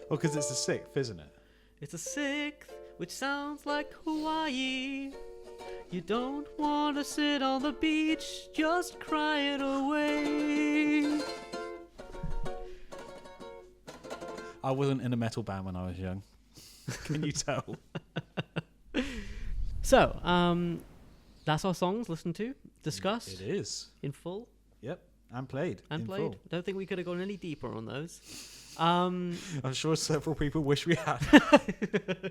S2: Well, because it's the sixth, isn't it?
S1: It's a sixth, which sounds like Hawaii. You don't want to sit on the beach, just cry it away.
S2: I wasn't in a metal band when I was young. Can you tell?
S1: So, that's our songs listened to, discussed
S2: It is.
S1: in full
S2: Yep. And played.
S1: and
S2: in
S1: played.
S2: full.
S1: I don't think we could have gone any deeper on those.
S2: I'm sure several people wish we had.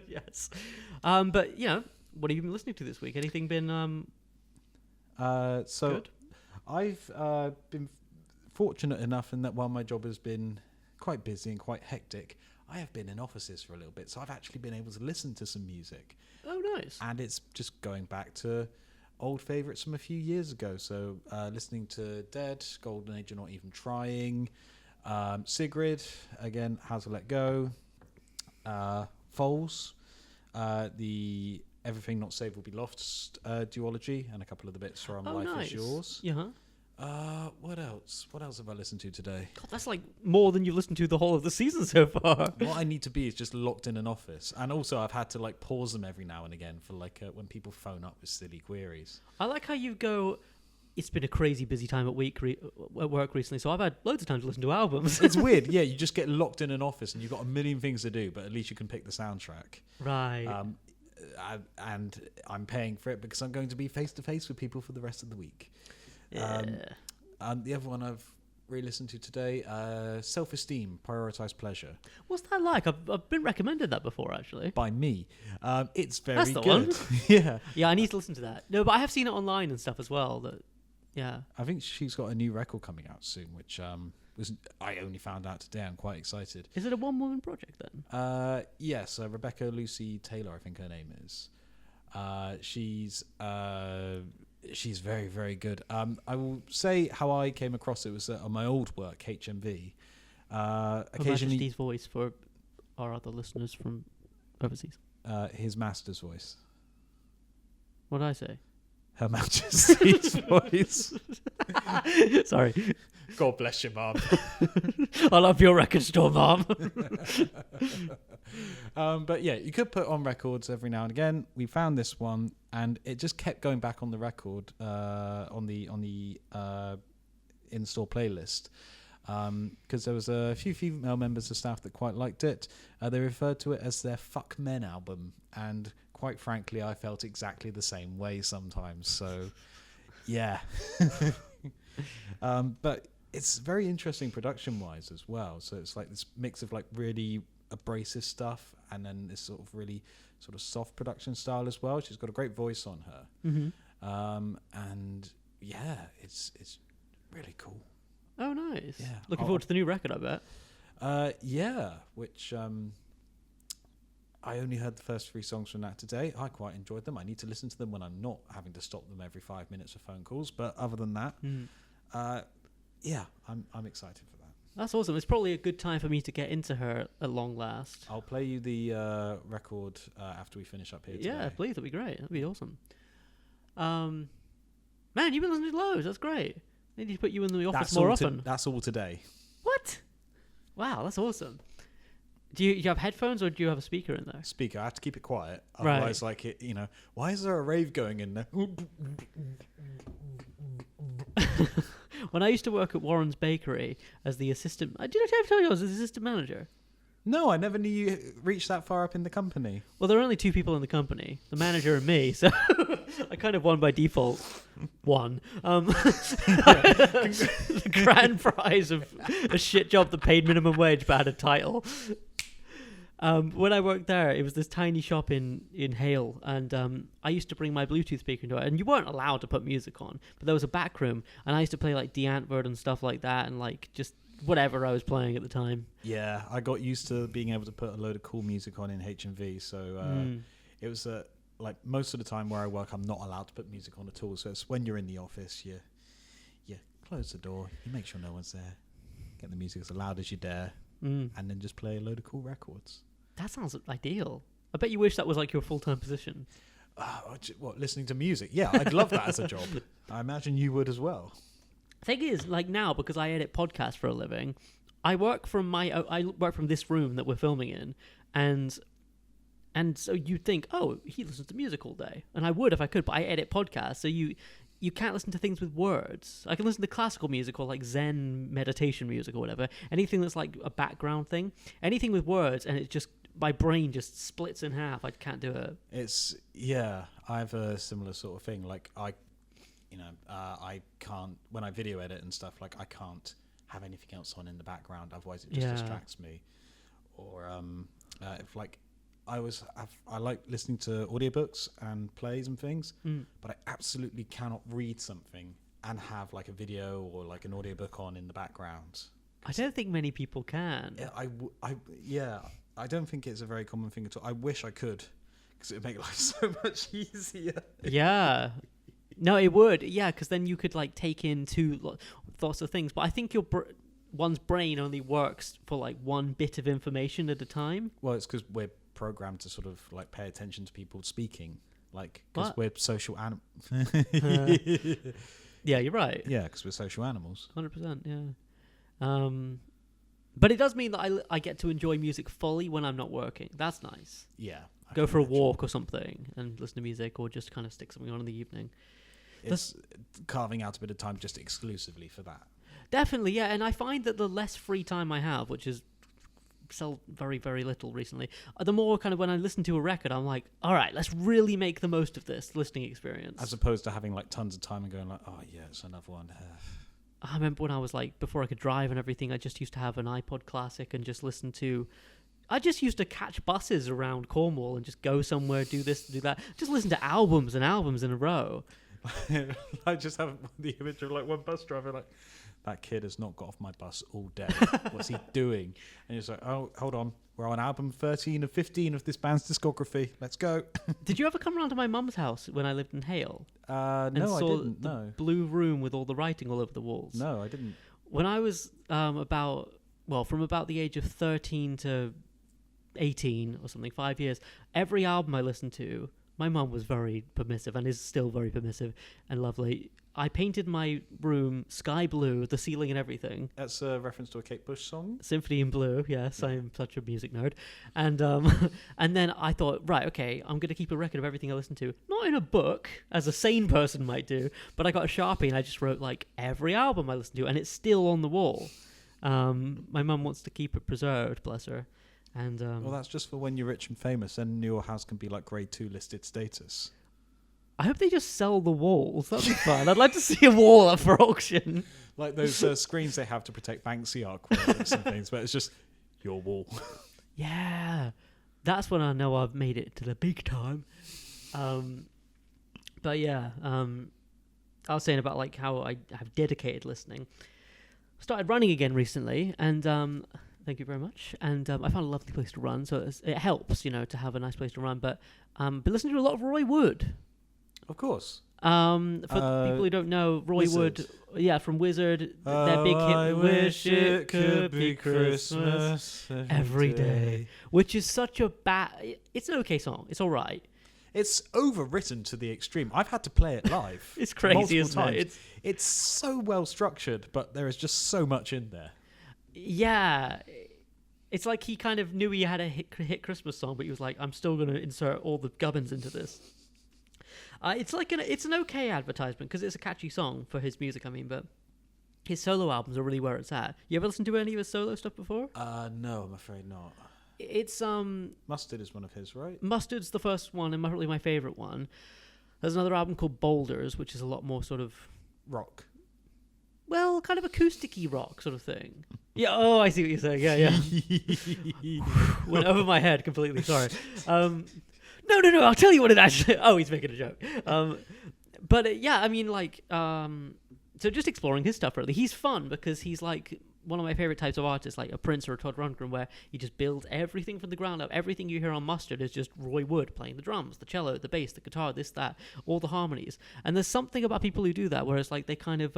S1: Yes. But, you know, what have you been listening to this week? Anything been
S2: So
S1: good?
S2: I've been fortunate enough in that while my job has been quite busy and quite hectic, I have been in offices for a little bit, so I've actually been able to listen to some music.
S1: Oh, nice.
S2: And it's just going back to old favourites from a few years ago. So listening to Dead, Golden Age, You're Not Even Trying, Sigrid, again, How to Let Go, Foals, the Everything Not Saved Will Be Lost duology, and a couple of the bits from Life
S1: nice.
S2: Is Yours.
S1: Yeah.
S2: What else? What else have I listened to today?
S1: God, that's like more than you've listened to the whole of the season so far.
S2: What I need to be is just locked in an office, and also I've had to like pause them every now and again for like when people phone up with silly queries.
S1: I like how you go, it's been a crazy busy time at work recently, so I've had loads of time to listen to albums.
S2: It's weird, yeah. You just get locked in an office and you've got a million things to do, but at least you can pick the soundtrack.
S1: Right.
S2: And I'm paying for it because I'm going to be face to face with people for the rest of the week.
S1: Yeah.
S2: And the other one I've re-listened to today, Self-Esteem, Prioritize Pleasure.
S1: What's that like? I've been recommended that before, actually.
S2: By me. It's very
S1: That's the
S2: good.
S1: one.
S2: Yeah.
S1: Yeah, I need to listen to that. No, but I have seen it online and stuff as well. Yeah.
S2: I think she's got a new record coming out soon, which I only found out today. I'm quite excited.
S1: Is it a one-woman project then?
S2: Yes, Rebecca Lucy Taylor, I think her name is. She's very, very good. I will say how I came across it was on my old work, HMV.
S1: Her
S2: Occasionally,
S1: Majesty's voice for our other listeners from overseas.
S2: his master's voice.
S1: What did I say?
S2: Her Majesty's voice.
S1: Sorry.
S2: God bless you, Mum.
S1: I love your record store, Mom.
S2: But yeah, you could put on records every now and again. We found this one, and it just kept going back on the record on the in-store playlist because there was a few female members of staff that quite liked it. They referred to it as their "fuck men" album, and quite frankly, I felt exactly the same way sometimes. So, yeah. But it's very interesting production-wise as well. So it's like this mix of like really abrasive stuff and then this sort of really sort of soft production style as well. She's got a great voice on her. And yeah, it's really cool.
S1: Oh, nice.
S2: Yeah.
S1: Looking forward to the new record, I bet.
S2: Yeah, which I only heard the first 3 songs from that today. I quite enjoyed them. I need to listen to them when I'm not having to stop them every 5 minutes for phone calls. But other than that, yeah, I'm excited for that.
S1: That's awesome. It's probably a good time for me to get into her at long last.
S2: I'll play you the record after we finish up here today.
S1: Yeah, please. That'd be great. That'd be awesome. Man, you've been listening to loads. That's great. I need to put you in the office more often.
S2: That's all today.
S1: What? Wow, that's awesome. Do you have headphones or do you have a speaker in there?
S2: Speaker. I have to keep it quiet.
S1: Right.
S2: Otherwise, like it, why is there a rave going in there?
S1: When I used to work at Warren's Bakery as the assistant, did I ever tell you I was the assistant manager?
S2: No, I never knew you reached that far up in the company.
S1: Well, there are only 2 people in the company, the manager and me, so I kind of won by default. The grand prize of a shit job that paid minimum wage but had a title. When I worked there, it was this tiny shop in Hale, and I used to bring my Bluetooth speaker into it, and you weren't allowed to put music on, but there was a back room, and I used to play like D'Antwoord and stuff like that, and like just whatever I was playing at the time.
S2: Yeah, I got used to being able to put a load of cool music on in H&V, so it was like most of the time where I work, I'm not allowed to put music on at all. So it's when you're in the office, you close the door, you make sure no one's there, get the music as loud as you dare, and then just play a load of cool records.
S1: That sounds ideal. I bet you wish that was like your full-time position.
S2: What, listening to music? Yeah, I'd love that as a job. I imagine you would as well.
S1: Thing is, like now, because I edit podcasts for a living, I work from this room that we're filming in, and so you'd think, oh, he listens to music all day, and I would if I could, but I edit podcasts, so you can't listen to things with words. I can listen to classical music or like Zen meditation music or whatever, anything that's like a background thing, anything with words, and it's just my brain just splits in half. I can't do it.
S2: I have a similar sort of thing. Like I can't, when I video edit and stuff, like I can't have anything else on in the background, otherwise it just distracts me. Or if like I like listening to audiobooks and plays and things, but I absolutely cannot read something and have like a video or like an audiobook on in the background.
S1: I don't think many people can.
S2: I don't think it's a very common thing at all. I wish I could, because it would make life so much easier.
S1: Yeah. No, it would. Yeah, because then you could like take in 2 thoughts of things. But I think one's brain only works for like one bit of information at a time.
S2: Well, it's because we're programmed to sort of like pay attention to people speaking, like because we're social animals.
S1: Yeah, you're right.
S2: Yeah, because we're social animals.
S1: 100%. Yeah. But it does mean that I get to enjoy music fully when I'm not working. That's nice.
S2: Yeah.
S1: Go for a walk or something and listen to music, or just kind of stick something on in the evening.
S2: It's carving out a bit of time just exclusively for that.
S1: Definitely, yeah. And I find that the less free time I have, which is so very, very little recently, the more kind of when I listen to a record, I'm like, all right, let's really make the most of this listening experience.
S2: As opposed to having like tons of time and going like, oh yeah, it's another one.
S1: I remember when I was like, before I could drive and everything, I just used to have an iPod Classic and just listen to... I just used to catch buses around Cornwall and just go somewhere, do this, do that. Just listen to albums and albums in a row.
S2: I just have the image of like one bus driver like, that kid has not got off my bus all day. What's he doing? And he's like, oh, hold on. We're on album 13 of 15 of this band's discography. Let's go.
S1: Did you ever come around to my mum's house when I lived in Hale?
S2: No, I didn't.
S1: The blue room with all the writing all over the walls.
S2: No, I didn't.
S1: When I was from about the age of 13 to 18 or something, 5 years, every album I listened to, my mum was very permissive and is still very permissive and lovely. I painted my room sky blue, the ceiling and everything.
S2: That's a reference to a Kate Bush song.
S1: Symphony in Blue, yes, I'm such a music nerd. And and then I thought, right, okay, I'm going to keep a record of everything I listen to. Not in a book, as a sane person might do, but I got a Sharpie and I just wrote like every album I listen to, and it's still on the wall. My mum wants to keep it preserved, bless her. And
S2: well, that's just for when you're rich and famous, and your house can be like grade 2 listed status.
S1: I hope they just sell the walls. That'd be fun. I'd like to see a wall up for auction.
S2: Like those screens they have to protect Banksy artworks and things, but it's just your wall.
S1: Yeah. That's when I know I've made it to the big time. But yeah, I was saying about like how I have dedicated listening. Started running again recently, and thank you very much. And I found a lovely place to run, so it helps, you know, to have a nice place to run. But been listening to a lot of Roy Wood.
S2: Of course.
S1: For people who don't know, Roy
S2: Wizard.
S1: Wood, yeah, from Wizard, their big hit,
S2: I
S1: "Wish It Could Be Christmas Every Day," which is such a it's an okay song. It's all right.
S2: It's overwritten to the extreme. I've had to play it live.
S1: It's crazy, isn't
S2: times.
S1: it?
S2: It's so well structured, but there is just so much in there.
S1: Yeah. It's like he kind of knew he had a hit Christmas song, but he was like, I'm still going to insert all the gubbins into this. It's an okay advertisement because it's a catchy song for his music, I mean, but his solo albums are really where it's at. You ever listened to any of his solo stuff before?
S2: No, I'm afraid not.
S1: It's
S2: Mustard is one of his, right?
S1: Mustard's the first one and probably my favorite one. There's another album called Boulders, which is a lot more sort of
S2: rock.
S1: Well, kind of acousticy rock sort of thing. Yeah. Oh, I see what you're saying. Yeah. Went over my head completely. Sorry. No. I'll tell you what it actually. Oh, he's making a joke. But yeah, I mean, like, so just exploring his stuff really. He's fun because he's like one of my favorite types of artists, like a Prince or a Todd Rundgren, where he just builds everything from the ground up. Everything you hear on Mustard is just Roy Wood playing the drums, the cello, the bass, the guitar, this, that, all the harmonies. And there's something about people who do that, where it's like they kind of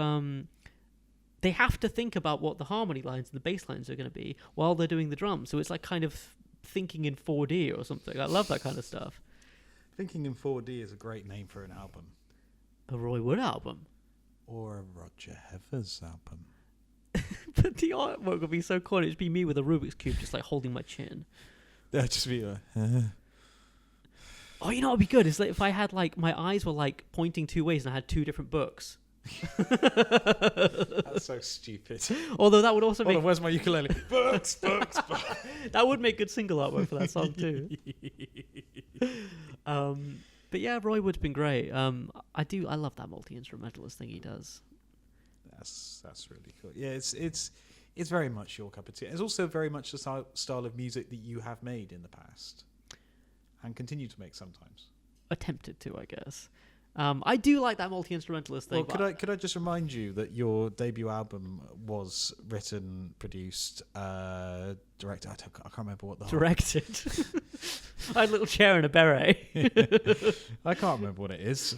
S1: they have to think about what the harmony lines and the bass lines are going to be while they're doing the drums. So it's like kind of thinking in 4D or something. I love that kind of stuff.
S2: Thinking in 4D is a great name for an album.
S1: A Roy Wood album.
S2: Or a Roger Heathers album.
S1: But the artwork would be so cool. It'd be me with a Rubik's Cube just like holding my chin.
S2: That'd just be
S1: Oh, you know what would be good? Is like if I had like my eyes were like pointing two ways and I had two different books.
S2: That's so stupid.
S1: Although that would also
S2: Hold on, where's my ukulele? Books.
S1: That would make good single artwork for that song too. But yeah, Roy Wood's been great. I love that multi-instrumentalist thing he does.
S2: That's really cool. Yeah, it's very much your cup of tea. It's also very much the style of music that you have made in the past and continue to make sometimes.
S1: Attempted to, I guess. I do like that multi-instrumentalist thing.
S2: Well, could I just remind you that your debut album was written, produced, directed. I can't remember what the
S1: directed. I had a little chair and a beret.
S2: I can't remember what it is.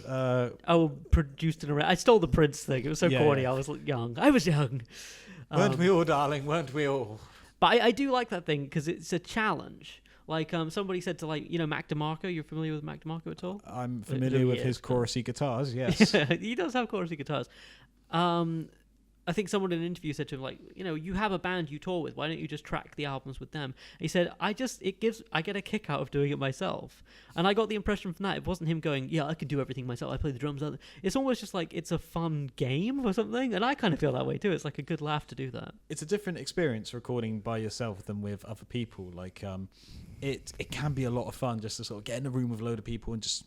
S1: Produced and I stole the Prince thing. It was so corny. Yeah. I was young. I was young.
S2: Weren't we all, darling? Weren't we all?
S1: But I do like that thing because it's a challenge. Like somebody said to Mac DeMarco. You're familiar with Mac DeMarco at all?
S2: I'm familiar with his chorusy guitars. Yes,
S1: he does have chorusy guitars. I think someone in an interview said to him, you have a band you tour with. Why don't you just track the albums with them? And he said, I get a kick out of doing it myself. And I got the impression from that it wasn't him going, yeah, I can do everything myself. I play the drums. It's almost just like it's a fun game or something. And I kind of feel that way too. It's like a good laugh to do that.
S2: It's a different experience recording by yourself than with other people. Like, it can be a lot of fun just to sort of get in a room with a load of people and just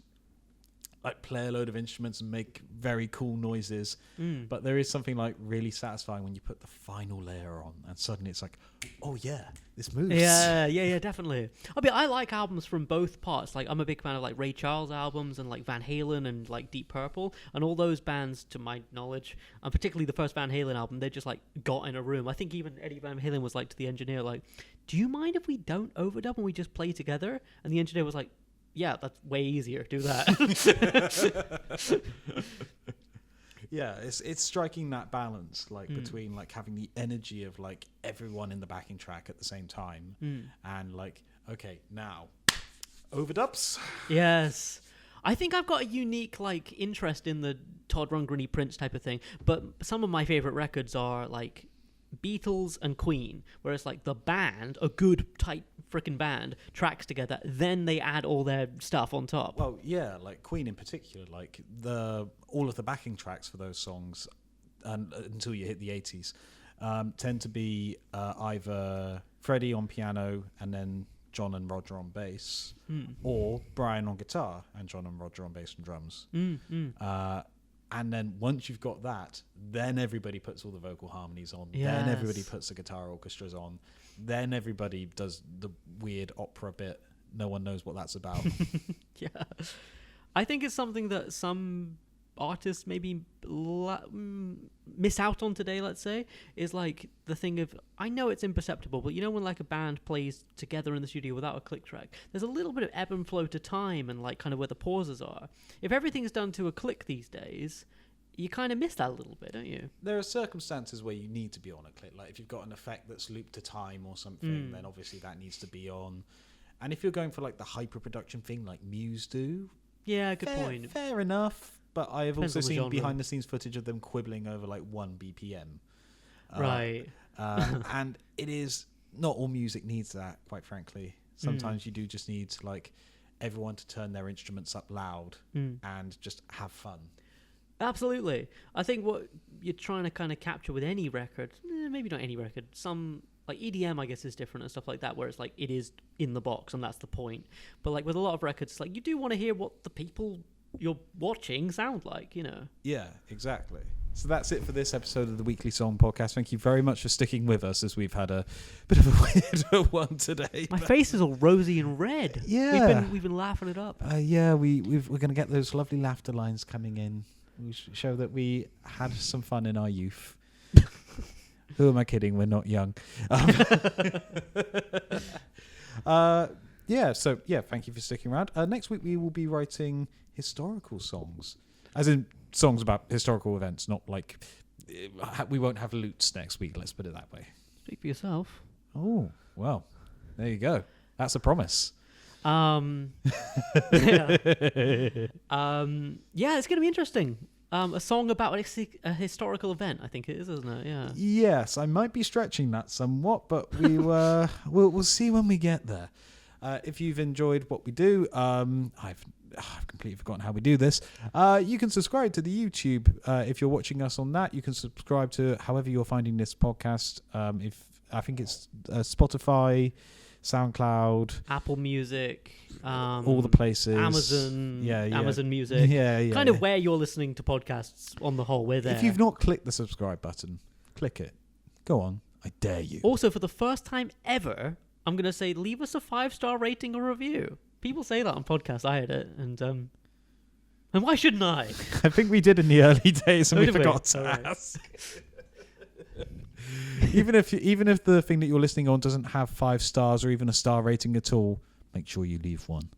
S2: like play a load of instruments and make very cool noises. But there is something like really satisfying when you put the final layer on and suddenly it's like, oh yeah, this moves.
S1: Yeah, definitely. I mean, I like albums from both parts. Like, I'm a big fan of like Ray Charles albums and like Van Halen and like Deep Purple and all those bands, to my knowledge, and particularly the first Van Halen album, they just like got in a room. I think even Eddie Van Halen was like to the engineer, like, do you mind if we don't overdub and we just play together? And the engineer was like, yeah, that's way easier. Do that.
S2: Yeah, it's striking that balance, like between like having the energy of like everyone in the backing track at the same time, and like, okay, now overdubs.
S1: Yes, I think I've got a unique like interest in the Todd Rundgren Prince type of thing, but some of my favorite records are like Beatles and Queen, where it's like the band, a good tight freaking band, tracks together, then they add all their stuff on top.
S2: Well, yeah, like Queen in particular, like all of the backing tracks for those songs, and until you hit the 80s, tend to be either Freddie on piano and then John and Roger on bass, or Brian on guitar and John and Roger on bass and drums. And then once you've got that, then everybody puts all the vocal harmonies on.
S1: Yes.
S2: Then everybody puts the guitar orchestras on. Then everybody does the weird opera bit. No one knows what that's about.
S1: Yeah. I think it's something that some artists maybe miss out on today, let's say, is like the thing of, I know it's imperceptible, but you know when like a band plays together in the studio without a click track, there's a little bit of ebb and flow to time and like kind of where the pauses are. If everything's done to a click these days, you kind of miss that a little bit, don't you?
S2: There are circumstances where you need to be on a click. Like if you've got an effect that's looped to time or something, then obviously that needs to be on. And if you're going for like the hyper production thing like Muse do,
S1: yeah, good point.
S2: Fair enough. But I have
S1: Depends
S2: also seen
S1: genre.
S2: behind the scenes footage of them quibbling over like 1 BPM.
S1: Right.
S2: And it is not all music needs that, quite frankly. Sometimes you do just need like everyone to turn their instruments up loud and just have fun.
S1: Absolutely. I think what you're trying to kind of capture with any record, maybe not any record, some like EDM I guess is different and stuff like that, where it's like it is in the box and that's the point. But like with a lot of records, it's like you do want to hear what the people you're watching sound like, you know.
S2: Yeah, exactly. So that's it for this episode of the Weekly Song Podcast. Thank you very much for sticking with us as we've had a bit of a weird one today.
S1: My face is all rosy and red.
S2: Yeah.
S1: We've been laughing it up.
S2: We're going to get those lovely laughter lines coming in. We show that we had some fun in our youth. Who am I kidding? We're not young. Thank you for sticking around. Next week we will be writing historical songs, as in songs about historical events, not like we won't have lutes next week, let's put it that way.
S1: Speak for yourself.
S2: Oh, well, there you go. That's a promise.
S1: Yeah, it's going to be interesting. A song about a historical event, I think it is, isn't it? Yeah.
S2: Yes, I might be stretching that somewhat, but we'll see when we get there. If you've enjoyed what we do, I've completely forgotten how we do this. You can subscribe to the YouTube if you're watching us on that. You can subscribe to however you're finding this podcast. If I think it's Spotify, SoundCloud,
S1: Apple Music,
S2: all the places,
S1: Amazon, Amazon Music, kind of where you're listening to podcasts on the whole. We're there.
S2: If you've not clicked the subscribe button, click it. Go on, I dare you.
S1: Also, for the first time ever, I'm gonna say leave us a 5-star rating or review. People say that on podcasts. I had it, and why shouldn't I?
S2: I think we did in the early days, and we forgot to ask. Even if the thing that you're listening on doesn't have 5 stars or even a star rating at all, make sure you leave one.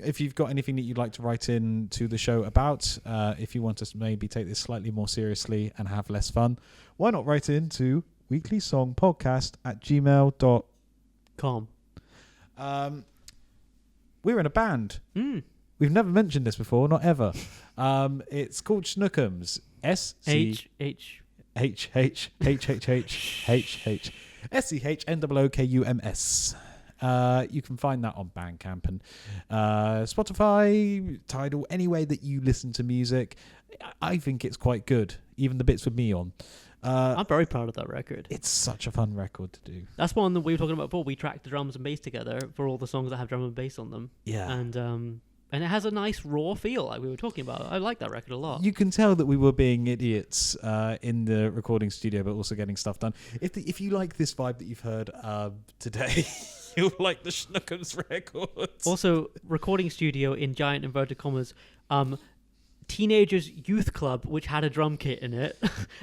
S2: If you've got anything that you'd like to write in to the show about, if you want us to maybe take this slightly more seriously and have less fun, why not write in to weeklysongpodcast@gmail.com. We're in a band. We've never mentioned this before, not ever. It's called Schnookums. SCHNOOKUMS. You can find that on Bandcamp and Spotify, Tidal, any way that you listen to music. I think it's quite good, even the bits with me on.
S1: I'm very proud of that record.
S2: It's such a fun record to do.
S1: That's one that we were talking about before. We tracked the drums and bass together for all the songs that have drum and bass on them.
S2: Yeah.
S1: And it has a nice raw feel, like we were talking about. I like that record a lot.
S2: You can tell that we were being idiots in the recording studio, but also getting stuff done. If you like this vibe that you've heard today, you'll like the Schnookums records.
S1: Also, recording studio in giant inverted commas, teenagers' youth club, which had a drum kit in it,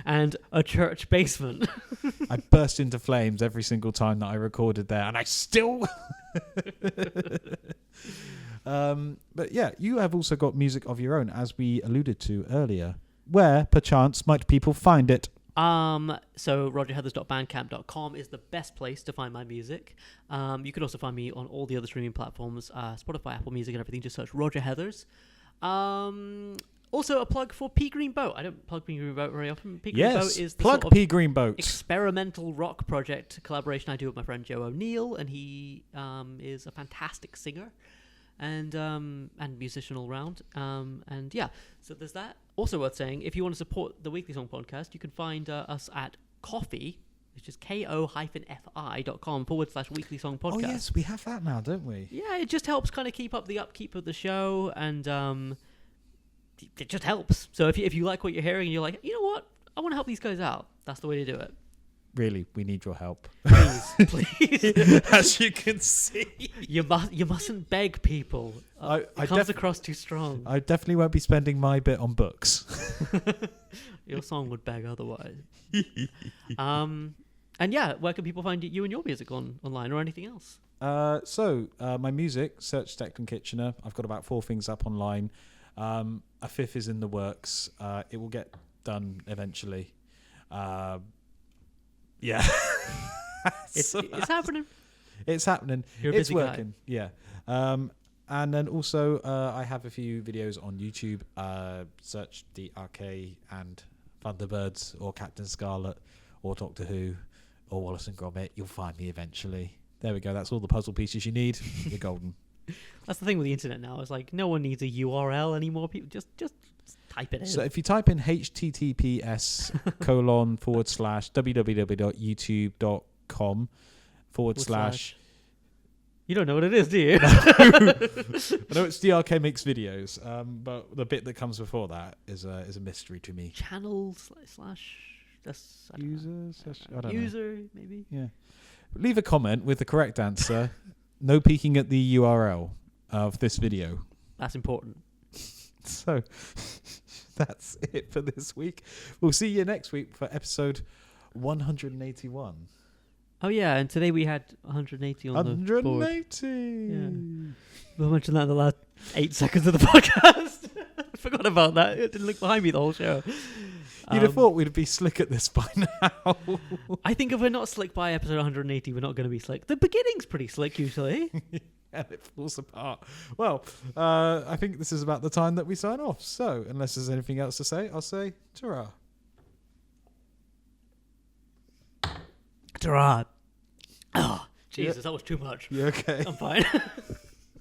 S1: and a church basement.
S2: I burst into flames every single time that I recorded there, and I still... But yeah, you have also got music of your own, as we alluded to earlier. Where, perchance, might people find it?
S1: So rogerheathers.bandcamp.com is the best place to find my music. You can also find me on all the other streaming platforms, Spotify, Apple Music, and everything. Just search Roger Heathers. Also, a plug for Pea Green Boat. I don't plug Pea Green Boat very often. Pea Green Boat is the
S2: plug
S1: sort of
S2: Pea Green Boat
S1: experimental rock project collaboration I do with my friend Joe O'Neill, and he is a fantastic singer and musician all round. And yeah, so there's that. Also worth saying, if you want to support the Weekly Song Podcast, you can find us at Ko-fi, which is ko-fi.com/Weekly Song Podcast.
S2: Oh yes, we have that now, don't we?
S1: Yeah, it just helps kind of keep up the upkeep of the show, and it just helps. So if you like what you're hearing and you're like, you know what, I want to help these guys out, that's the way to do it.
S2: Really, we need your help.
S1: Please.
S2: As you can see.
S1: You mustn't beg people. It comes across too strong.
S2: I definitely won't be spending my bit on books.
S1: Your song would beg otherwise. And yeah, where can people find you and your music online or anything else?
S2: So my music, search Declan Kitchener. I've got about 4 things up online. A 5th is in the works. It will get done eventually. Yeah.
S1: It's happening.
S2: It's happening.
S1: You're a busy
S2: working. Guy. Yeah. And then also I have a few videos on YouTube. Search DRK and Thunderbirds or Captain Scarlet or Doctor Who or Wallace and Gromit. You'll find me eventually. There we go. That's all the puzzle pieces you need. You're golden.
S1: That's the thing with the internet now. It's like no one needs a URL anymore. People just type it in.
S2: So if you type in https://www.youtube.com/
S1: You don't know what it is, do you?
S2: I know it's DRK makes videos, but the bit that comes before that is a mystery to me.
S1: Channel /
S2: user, I don't
S1: user know. Maybe.
S2: Yeah. Leave a comment with the correct answer. No peeking at the URL of this video.
S1: That's important.
S2: So that's it for this week. We'll see you next week for episode 181.
S1: Oh yeah, and today we had 180 on 180. The board.
S2: 180.
S1: Yeah. We'll mention that in the last 8 seconds of the podcast. I forgot about that. It didn't look behind me the whole show.
S2: You'd have thought we'd be slick at this by now.
S1: I think if we're not slick by episode 180, we're not going to be slick. The beginning's pretty slick usually.
S2: And it falls apart. Well, I think this is about the time that we sign off. So, unless there's anything else to say, I'll say ta-ra.
S1: Ta-ra. Oh, Jesus, that was too much.
S2: You okay?
S1: I'm fine.